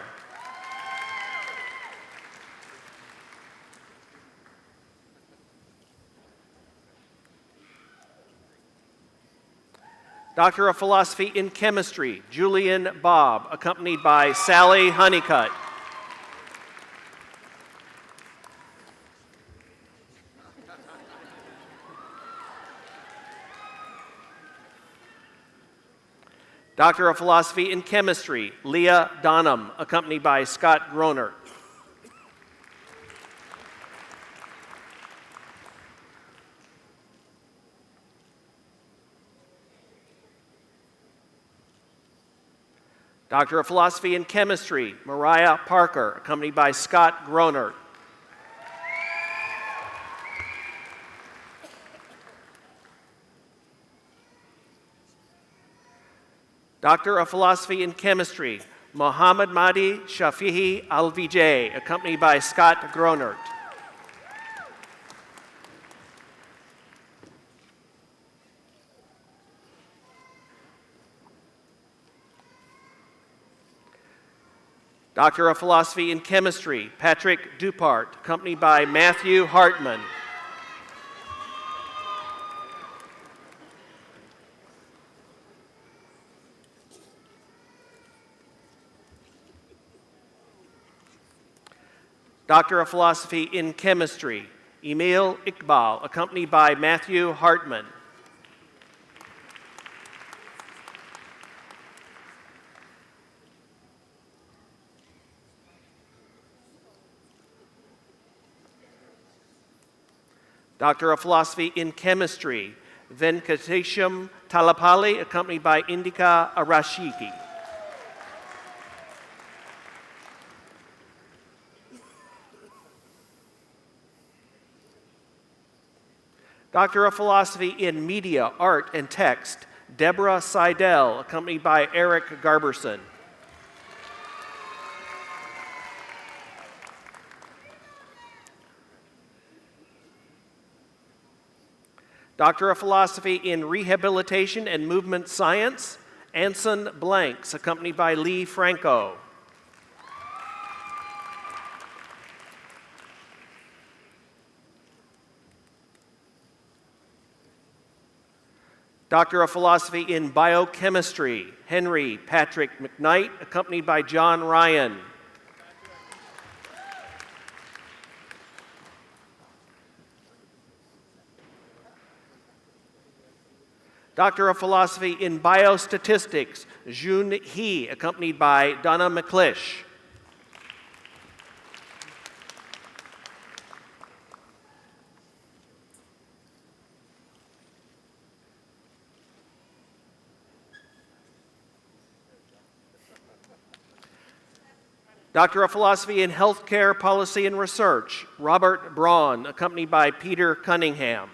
Doctor of Philosophy in Chemistry, Julian Bobb, accompanied by Sally Honeycutt. Doctor of Philosophy in Chemistry, Leah Donham, accompanied by Scott Groner. Doctor of Philosophy in Chemistry, Mariah Parker, accompanied by Scott Groner. Doctor of Philosophy in Chemistry, Mohammad Mahdi Shafihi Al-Vijay, accompanied by Scott Gronert. Doctor of Philosophy in Chemistry, Patrick Dupart, accompanied by Matthew Hartman. Doctor of Philosophy in Chemistry, Emil Iqbal, accompanied by Matthew Hartman. Doctor of Philosophy in Chemistry, Venkatesham Talapalli, accompanied by Indika Arashiki. Doctor of Philosophy in Media, Art, and Text, Deborah Seidel, accompanied by Eric Garberson. Doctor of Philosophy in Rehabilitation and Movement Science, Anson Blanks, accompanied by Lee Franco. Doctor of Philosophy in Biochemistry, Henry Patrick McKnight, accompanied by John Ryan. Doctor of Philosophy in Biostatistics, Jun He, accompanied by Donna McClish. Doctor of Philosophy in Healthcare Policy and Research, Robert Braun, accompanied by Peter Cunningham.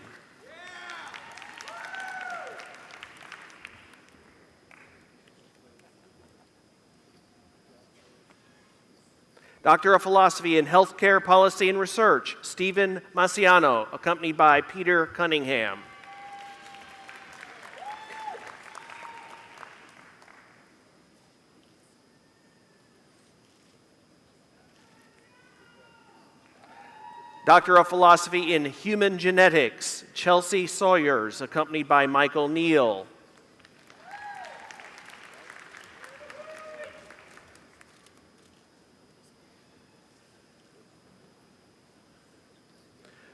Doctor of Philosophy in Healthcare Policy and Research, Stephen Maciano, accompanied by Peter Cunningham. Doctor of Philosophy in Human Genetics, Chelsea Sawyers, accompanied by Michael Neal.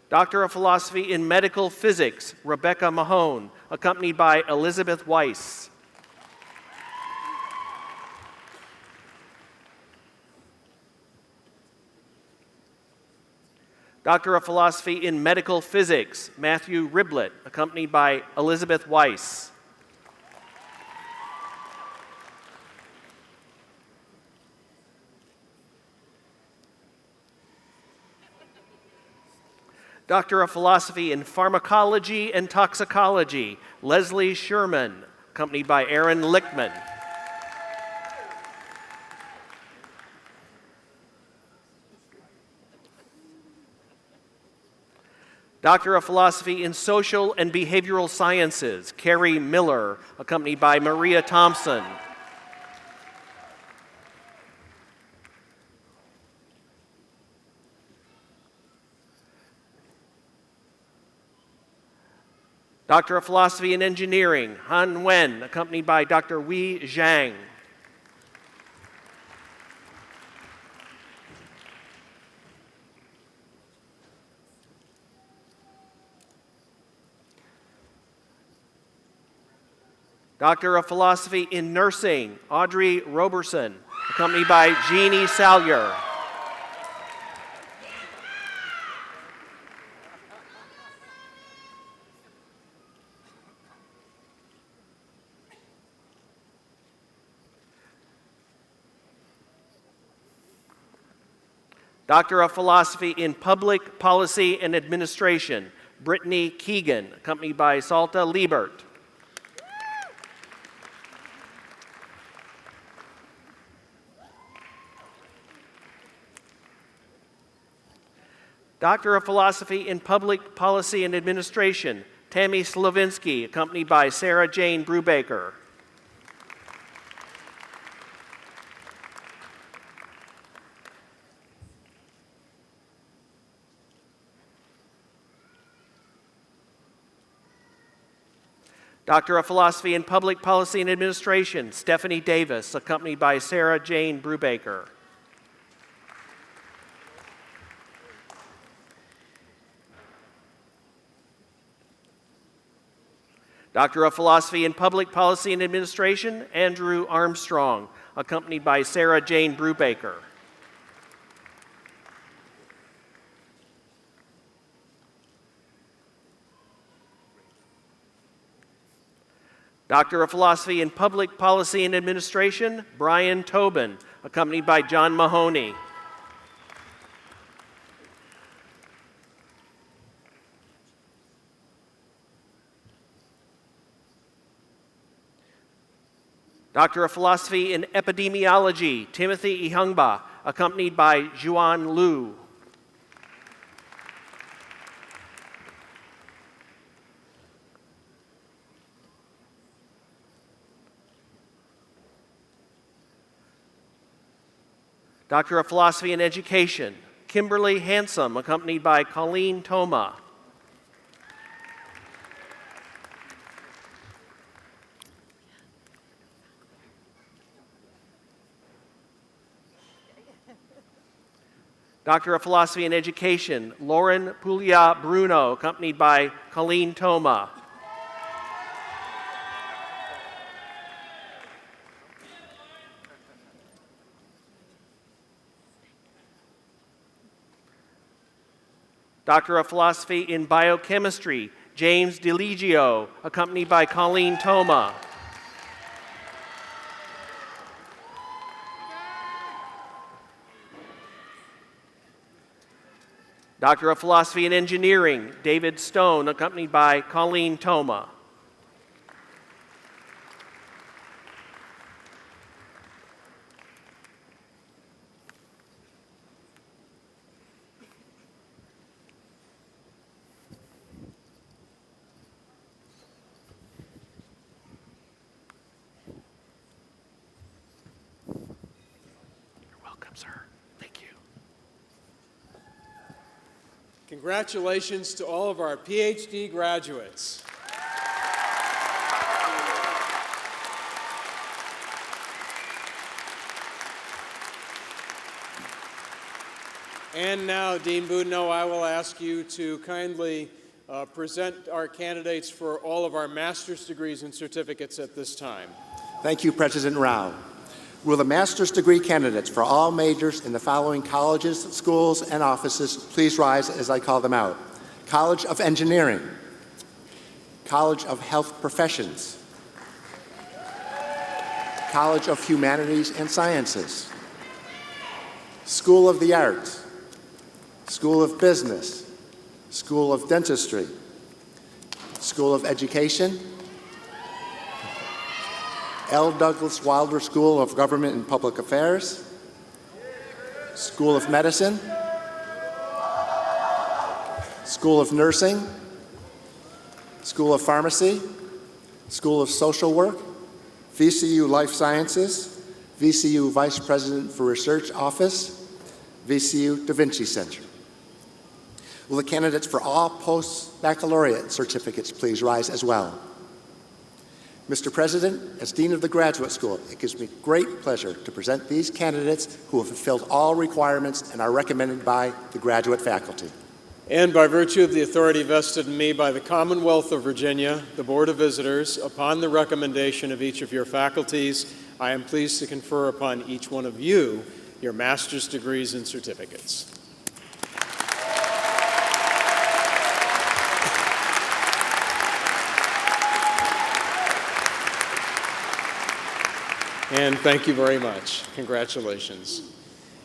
Doctor of Philosophy in Medical Physics, Rebecca Mahone, accompanied by Elizabeth Weiss. Doctor of Philosophy in Medical Physics, Matthew Riblett, accompanied by Elizabeth Weiss. Doctor of Philosophy in Pharmacology and Toxicology, Leslie Sherman, accompanied by Aaron Lichtman. Doctor of Philosophy in Social and Behavioral Sciences, Carrie Miller, accompanied by Maria Thompson. Doctor of Philosophy in Engineering, Han Wen, accompanied by Dr. Wei Zhang. Doctor of Philosophy in Nursing, Audrey Roberson, accompanied by Jeannie Salyer. Doctor of Philosophy in Public Policy and Administration, Brittany Keegan, accompanied by Salta Liebert. Doctor of Philosophy in Public Policy and Administration, Tammy Slavinsky, accompanied by Sarah Jane Brubaker. Doctor of Philosophy in Public Policy and Administration, Stephanie Davis, accompanied by Sarah Jane Brubaker. Doctor of Philosophy in Public Policy and Administration, Andrew Armstrong, accompanied by Sarah Jane Brubaker. Doctor of Philosophy in Public Policy and Administration, Brian Tobin, accompanied by John Mahoney. Doctor of Philosophy in Epidemiology, Timothy Ihangba, accompanied by Juan Liu. Doctor of Philosophy in Education, Kimberly Handsome, accompanied by Colleen Toma. Doctor of Philosophy in Education, Lauren Puglia Bruno, accompanied by Colleen Toma. Doctor of Philosophy in Biochemistry, James DeLigio, accompanied by Colleen Toma. Doctor of Philosophy in Engineering, David Stone, accompanied by Colleen Toma. You're welcome, sir. Thank you. Congratulations to all of our PhD graduates. And now, Dean Boudinot, I will ask you to kindly present our candidates for all of our master's degrees and certificates at this time. Thank you, President Rao. Will the master's degree candidates for all majors in the following colleges, schools, and offices please rise as I call them out? College of Engineering, College of Health Professions, College of Humanities and Sciences, School of the Arts, School of Business, School of Dentistry, School of Education, L. Douglas Wilder School of Government and Public Affairs, School of Medicine, School of Nursing, School of Pharmacy, School of Social Work, VCU Life Sciences, VCU Vice President for Research Office, VCU Da Vinci Center. Will the candidates for all post-baccalaureate certificates please rise as well? Mr. President, as Dean of the Graduate School, it gives me great pleasure to present these candidates who have fulfilled all requirements and are recommended by the graduate faculty. And by virtue of the authority vested in me by the Commonwealth of Virginia, the Board of Visitors, upon the recommendation of each of your faculties, I am pleased to confer upon each one of you your master's degrees and certificates. And thank you very much. Congratulations.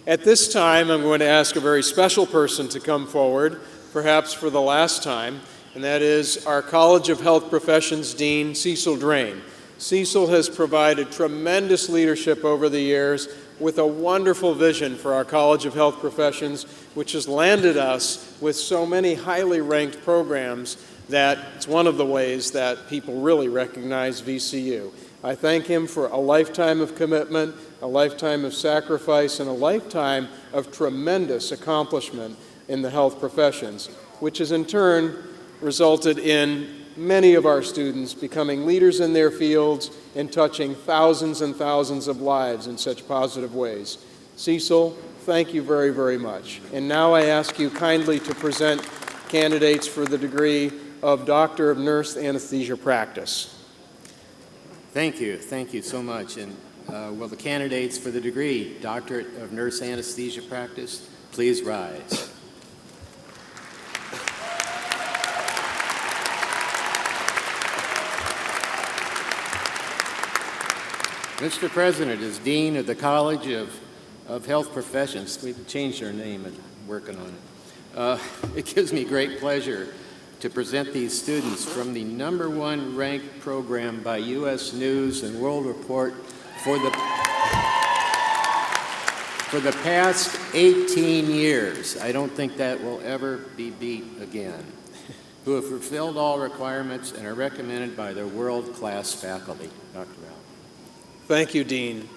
At this time, I'm going to ask a very special person to come forward, perhaps for the last time, and that is our College of Health Professions Dean, Cecil Drain. Cecil has provided tremendous leadership over the years with a wonderful vision for our College of Health Professions, which has landed us with so many highly ranked programs that it's one of the ways that people really recognize VCU. I thank him for a lifetime of commitment, a lifetime of sacrifice, and a lifetime of tremendous accomplishment in the health professions, which has in turn resulted in many of our students becoming leaders in their fields and touching thousands and thousands of lives in such positive ways. Cecil, thank you very, very much. And now I ask you kindly to present candidates for the degree of Doctor of Nurse Anesthesia Practice. Thank you so much. And will the candidates for the degree, Doctorate of Nurse Anesthesia Practice, please rise. Mr. President, as Dean of the College of Health Professions, we've changed our name and working on it. It gives me great pleasure to present these students from the #1 ranked program by U.S. News and World Report for the past 18 years. I don't think that will ever be beat again. Who have fulfilled all requirements and are recommended by their world-class faculty. Dr. Rao. Thank you, Dean.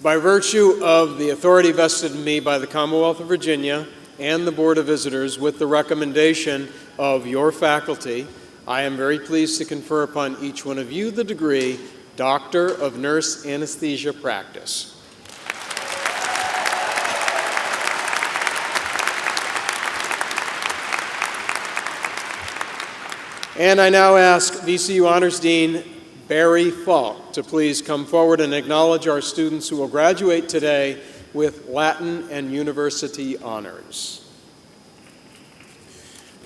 By virtue of the authority vested in me by the Commonwealth of Virginia and the Board of Visitors with the recommendation of your faculty, I am very pleased to confer upon each one of you the degree Doctor of Nurse Anesthesia Practice. And I now ask VCU Honors Dean Barry Falk to please come forward and acknowledge our students who will graduate today with Latin and University honors.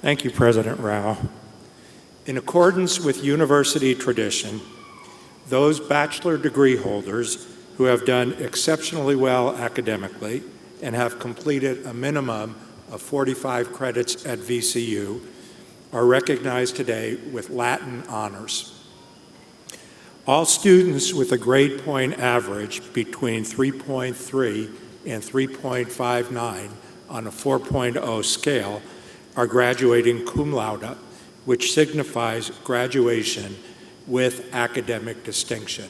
Thank you, President Rao. In accordance with university tradition, those bachelor degree holders who have done exceptionally well academically and have completed a minimum of 45 credits at VCU are recognized today with Latin honors. All students with a grade point average between 3.3 and 3.59 on a 4.0 scale are graduating cum laude, which signifies graduation with academic distinction.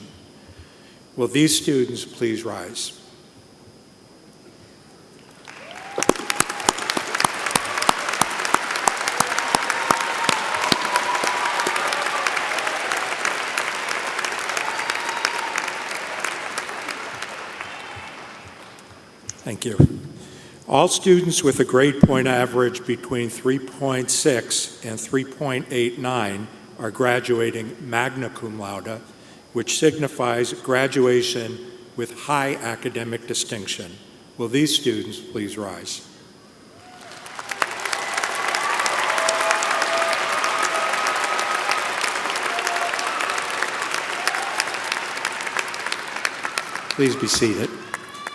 Will these students please rise? Thank you. All students with a grade point average between 3.6 and 3.89 are graduating magna cum laude, which signifies graduation with high academic distinction. Will these students please rise? Please be seated.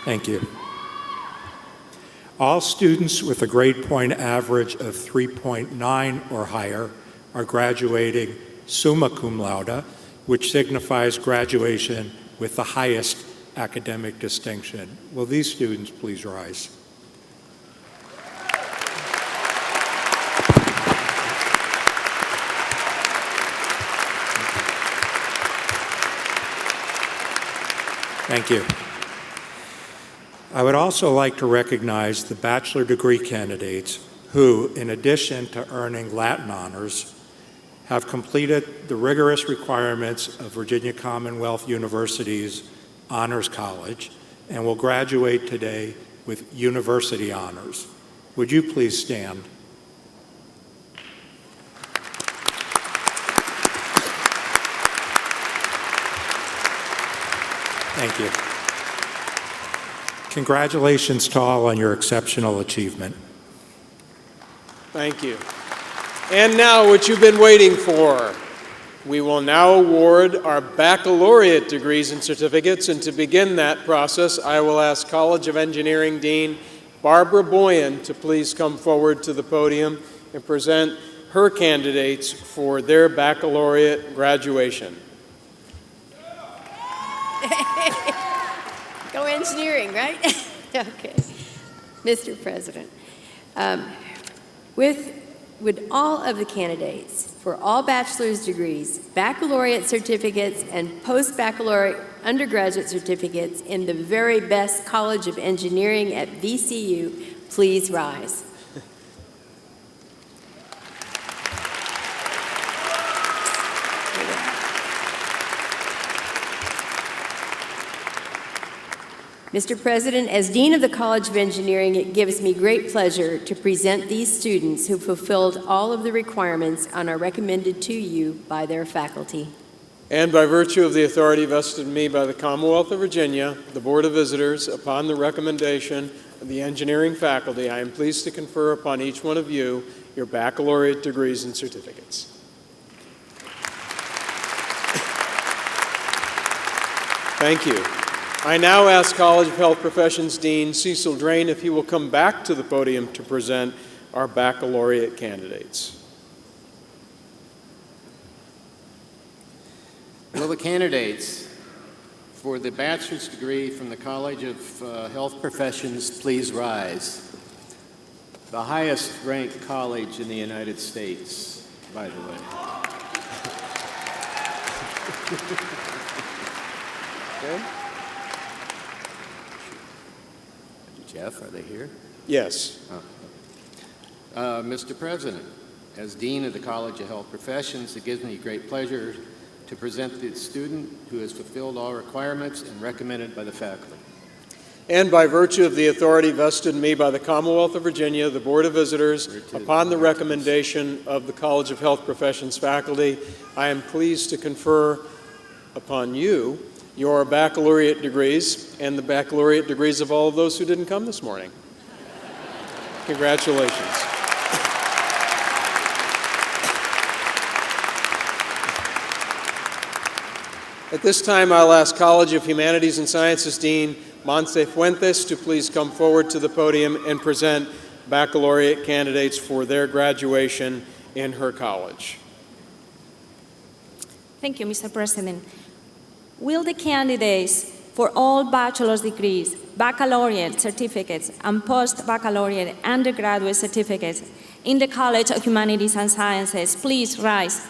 Thank you. All students with a grade point average of 3.9 or higher are graduating summa cum laude, which signifies graduation with the highest academic distinction. Will these students please rise? Thank you. I would also like to recognize the bachelor degree candidates who, in addition to earning Latin honors, have completed the rigorous requirements of Virginia Commonwealth University's Honors College and will graduate today with university honors. Would you please stand? Thank you. Congratulations to all on your exceptional achievement. Thank you. And now, what you've been waiting for. We will now award our baccalaureate degrees and certificates, and to begin that process, I will ask College of Engineering Dean Barbara Boyan to please come forward to the podium and present her candidates for their baccalaureate graduation. Go engineering, right? Okay. Mr. President, would all of the candidates for all bachelor's degrees, baccalaureate certificates, and post-baccalaureate undergraduate certificates in the very best College of Engineering at VCU, please rise. Mr. President, as Dean of the College of Engineering, it gives me great pleasure to present these students who fulfilled all of the requirements and are recommended to you by their faculty. And by virtue of the authority vested in me by the Commonwealth of Virginia, the Board of Visitors, upon the recommendation of the engineering faculty, I am pleased to confer upon each one of you your baccalaureate degrees and certificates. Thank you. I now ask College of Health Professions Dean Cecil Drain if he will come back to the podium to present our baccalaureate candidates. Will the candidates for the bachelor's degree from the College of Health Professions please rise? The highest ranked college in the United States, by the way. Okay. Jeff, are they here? Yes. Mr. President, as Dean of the College of Health Professions, it gives me great pleasure to present the student who has fulfilled all requirements and recommended by the faculty. And by virtue of the authority vested in me by the Commonwealth of Virginia, the Board of Visitors, upon the recommendation of the College of Health Professions faculty, I am pleased to confer upon you your baccalaureate degrees and the baccalaureate degrees of all of those who didn't come this morning. Congratulations. At this time, I'll ask College of Humanities and Sciences Dean Montse Fuentes to please come forward to the podium and present baccalaureate candidates for their graduation in her college. Thank you, Mr. President. Will the candidates for all bachelor's degrees, baccalaureate certificates, and post-baccalaureate undergraduate certificates in the College of Humanities and Sciences please rise?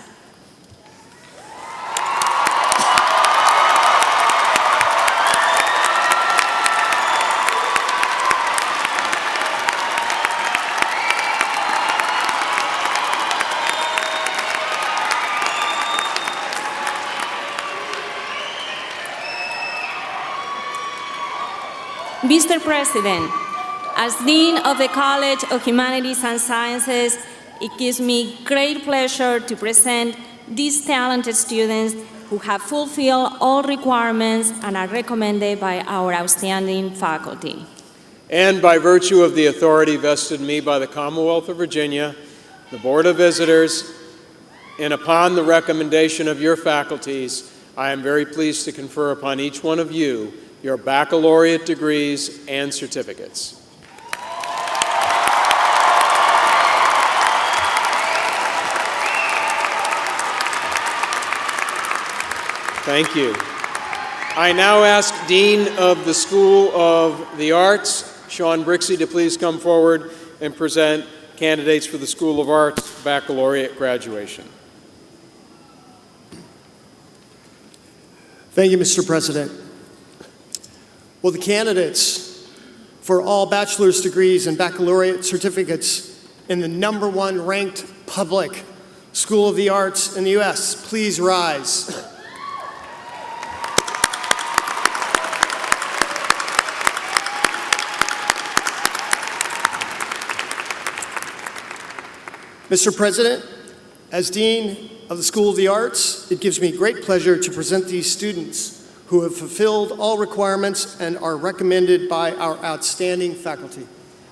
Mr. President, as Dean of the College of Humanities and Sciences, it gives me great pleasure to present these talented students who have fulfilled all requirements and are recommended by our outstanding faculty. And by virtue of the authority vested in me by the Commonwealth of Virginia, the Board of Visitors, and upon the recommendation of your faculties, I am very pleased to confer upon each one of you your baccalaureate degrees and certificates. Thank you. I now ask Dean of the School of the Arts, Sean Brixey, to please come forward and present candidates for the School of Arts baccalaureate graduation. Thank you, Mr. President. Will the candidates for all bachelor's degrees and baccalaureate certificates in the #1 ranked public School of the Arts in the U.S. please rise? Mr. President, as Dean of the School of the Arts, it gives me great pleasure to present these students who have fulfilled all requirements and are recommended by our outstanding faculty.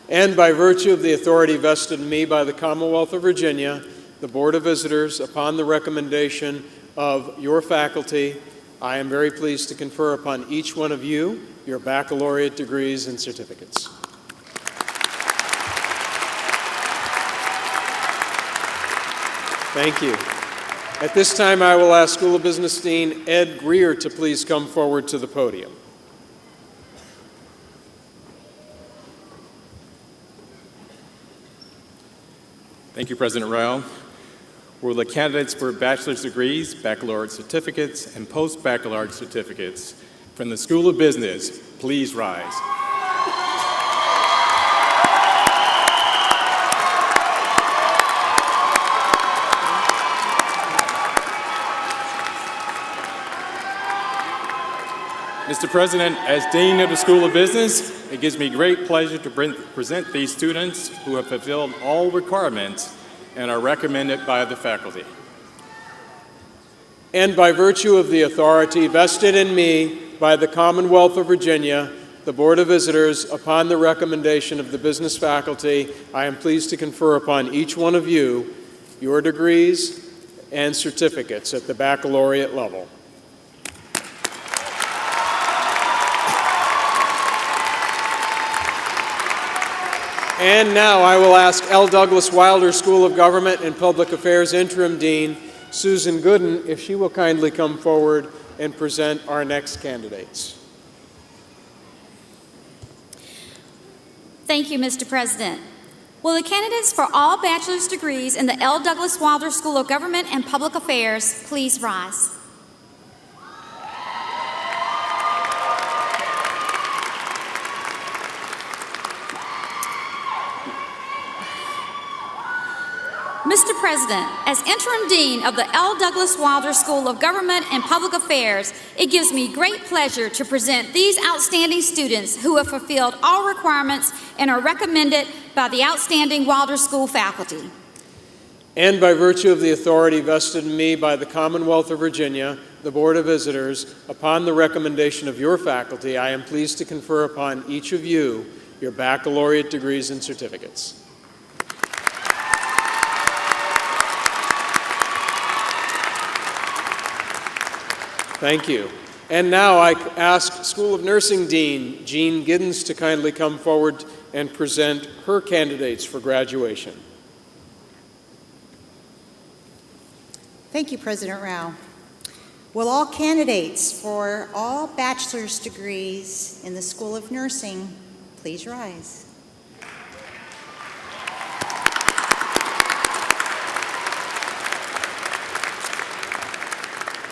And by virtue of the authority vested in me by the Commonwealth of Virginia, the Board of Visitors, upon the recommendation of your faculty, I am very pleased to confer upon each one of you your baccalaureate degrees and certificates. Thank you. At this time, I will ask School of Business Dean Ed Greer to please come forward to the podium. Thank you, President Rao. Will the candidates for bachelor's degrees, baccalaureate certificates, and post-baccalaureate certificates from the School of Business please rise? Mr. President, as Dean of the School of Business, it gives me great pleasure to present these students who have fulfilled all requirements and are recommended by the faculty. And by virtue of the authority vested in me by the Commonwealth of Virginia, the Board of Visitors, upon the recommendation of the business faculty, I am pleased to confer upon each one of you your degrees and certificates at the baccalaureate level. And now I will ask L. Douglas Wilder School of Government and Public Affairs Interim Dean Susan Gooden if she will kindly come forward and present our next candidates. Thank you, Mr. President. Will the candidates for all bachelor's degrees in the L. Douglas Wilder School of Government and Public Affairs please rise? Mr. President, as Interim Dean of the L. Douglas Wilder School of Government and Public Affairs, it gives me great pleasure to present these outstanding students who have fulfilled all requirements and are recommended by the outstanding Wilder School faculty. And by virtue of the authority vested in me by the Commonwealth of Virginia, the Board of Visitors, upon the recommendation of your faculty, I am pleased to confer upon each of you your baccalaureate degrees and certificates. Thank you. And now I ask School of Nursing Dean Jean Giddens to kindly come forward and present her candidates for graduation. Thank you, President Rao. Will all candidates for all bachelor's degrees in the School of Nursing please rise?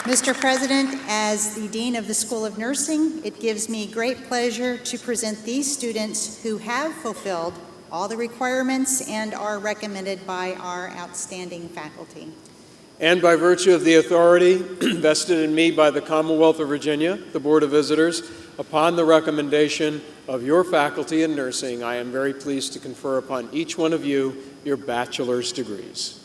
Mr. President, as the Dean of the School of Nursing, it gives me great pleasure to present these students who have fulfilled all the requirements and are recommended by our outstanding faculty. And by virtue of the authority vested in me by the Commonwealth of Virginia, the Board of Visitors, upon the recommendation of your faculty in nursing, I am very pleased to confer upon each one of you your bachelor's degrees.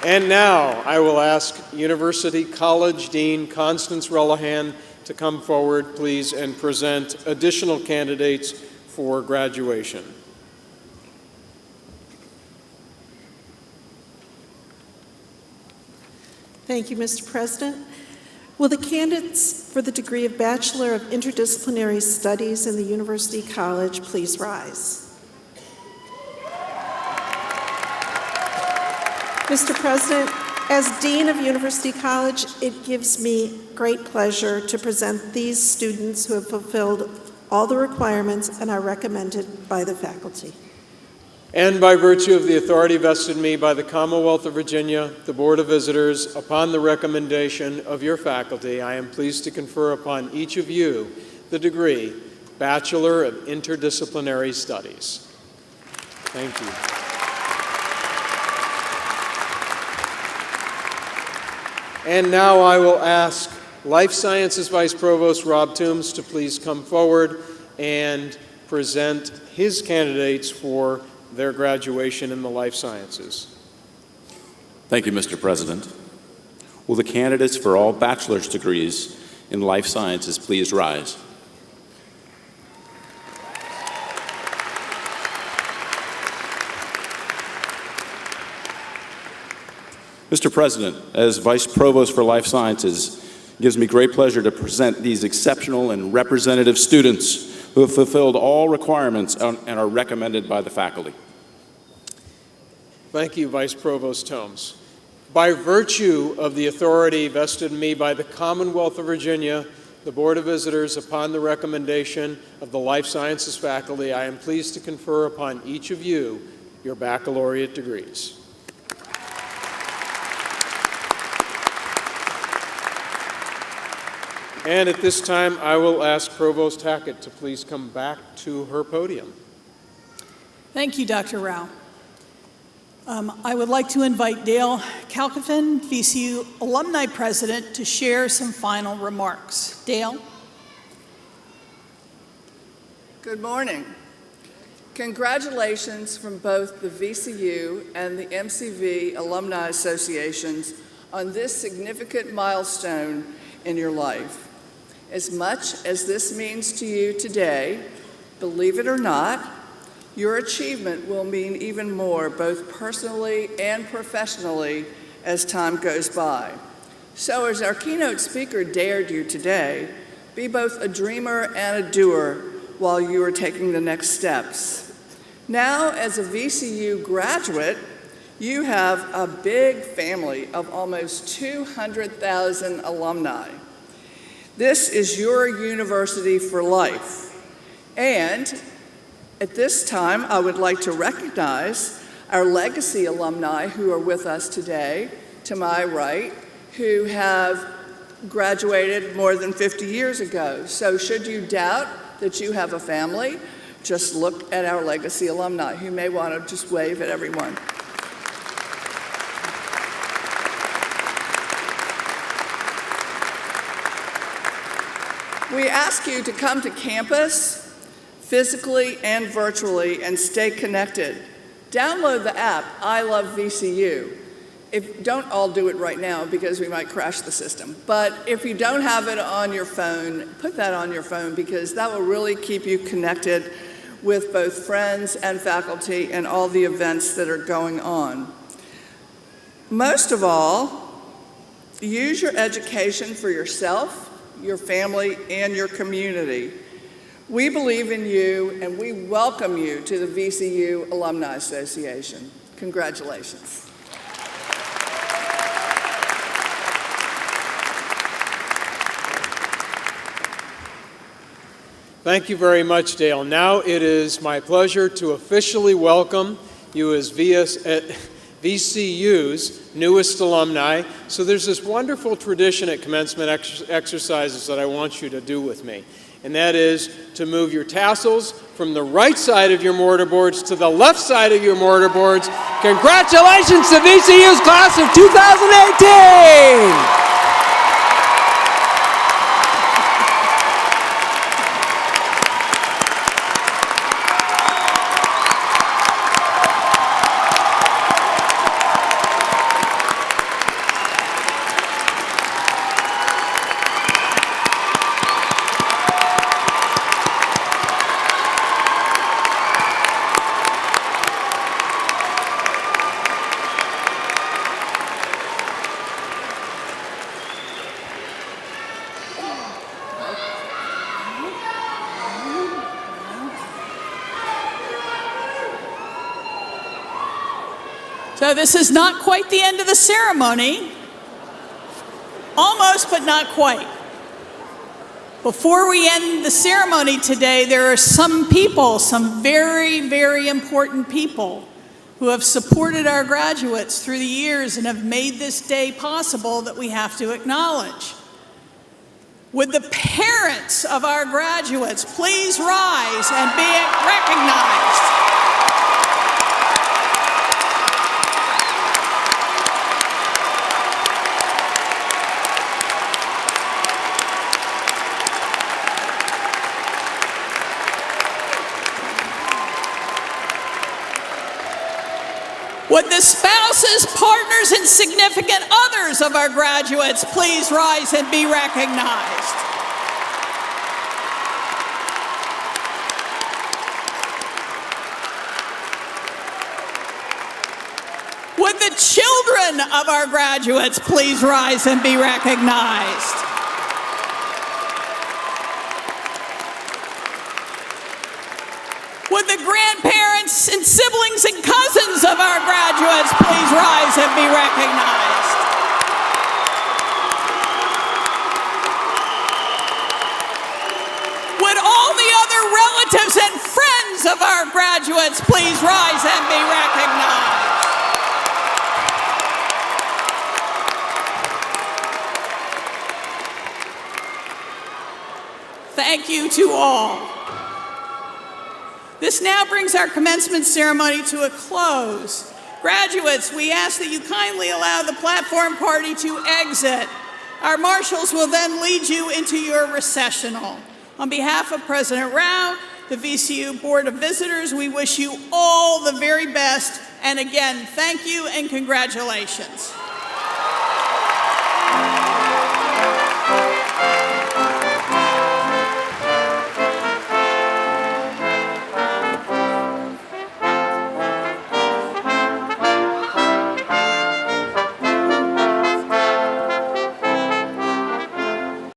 And now I will ask University College Dean Constance Relihan to come forward, please, and present additional candidates for graduation. Thank you, Mr. President. Will the candidates for the degree of Bachelor of Interdisciplinary Studies in the University College please rise? Mr. President, as Dean of University College, it gives me great pleasure to present these students who have fulfilled all the requirements and are recommended by the faculty. And by virtue of the authority vested in me by the Commonwealth of Virginia, the Board of Visitors, upon the recommendation of your faculty, I am pleased to confer upon each of you the degree Bachelor of Interdisciplinary Studies. Thank you. And now I will ask Life Sciences Vice Provost Rob Toombs to please come forward and present his candidates for their graduation in the life sciences. Thank you, Mr. President. Will the candidates for all bachelor's degrees in life sciences please rise? Mr. President, as Vice Provost for Life Sciences, it gives me great pleasure to present these exceptional and representative students who have fulfilled all requirements and are recommended by the faculty. Thank you, Vice Provost Toombs. By virtue of the authority vested in me by the Commonwealth of Virginia, the Board of Visitors, upon the recommendation of the Life Sciences faculty, I am pleased to confer upon each of you your baccalaureate degrees. And at this time, I will ask Provost Hackett to please come back to her podium. Thank you, Dr. Rao. I would like to invite Dale Kalkofen, VCU Alumni President, to share some final remarks. Dale? Good morning. Congratulations from both the VCU and the MCV Alumni Associations on this significant milestone in your life. As much as this means to you today, believe it or not, your achievement will mean even more, both personally and professionally, as time goes by. So as our keynote speaker dared you today, be both a dreamer and a doer while you are taking the next steps. Now, as a VCU graduate, you have a big family of almost 200,000 alumni. This is your university for life. And at this time, I would like to recognize our legacy alumni who are with us today, to my right, who have graduated more than 50 years ago. So should you doubt that you have a family, just look at our legacy alumni who may want to just wave at everyone. We ask you to come to campus physically and virtually and stay connected. Download the app, I Love VCU. Don't all do it right now because we might crash the system. But if you don't have it on your phone, put that on your phone because that will really keep you connected with both friends and faculty and all the events that are going on. Most of all, use your education for yourself, your family, and your community. We believe in you, and we welcome you to the VCU Alumni Association. Congratulations. Thank you very much, Dale. Now it is my pleasure to officially welcome you as VCU's newest alumni. So there's this wonderful tradition at commencement exercises that I want you to do with me. and that is to move your tassels from the right side of your mortarboards to the left side of your mortarboards. Congratulations to VCU's class of 2018! So this is not quite the end of the ceremony. Almost, but not quite. Before we end the ceremony today, there are some people, some very, very important people who have supported our graduates through the years and have made this day possible that we have to acknowledge. Would the parents of our graduates please rise and be recognized? Would the spouses, partners, and significant others of our graduates please rise and be recognized? Would the children of our graduates please rise and be recognized? Would the grandparents and siblings and cousins of our graduates please rise and be recognized? Would all the other relatives and friends of our graduates please rise and be recognized? Thank you to all. This now brings our commencement ceremony to a close. Graduates, we ask that you kindly allow the platform party to exit. Our marshals will then lead you into your recessional. On behalf of President Rao, the VCU Board of Visitors, we wish you all the very best. And again, thank you and congratulations.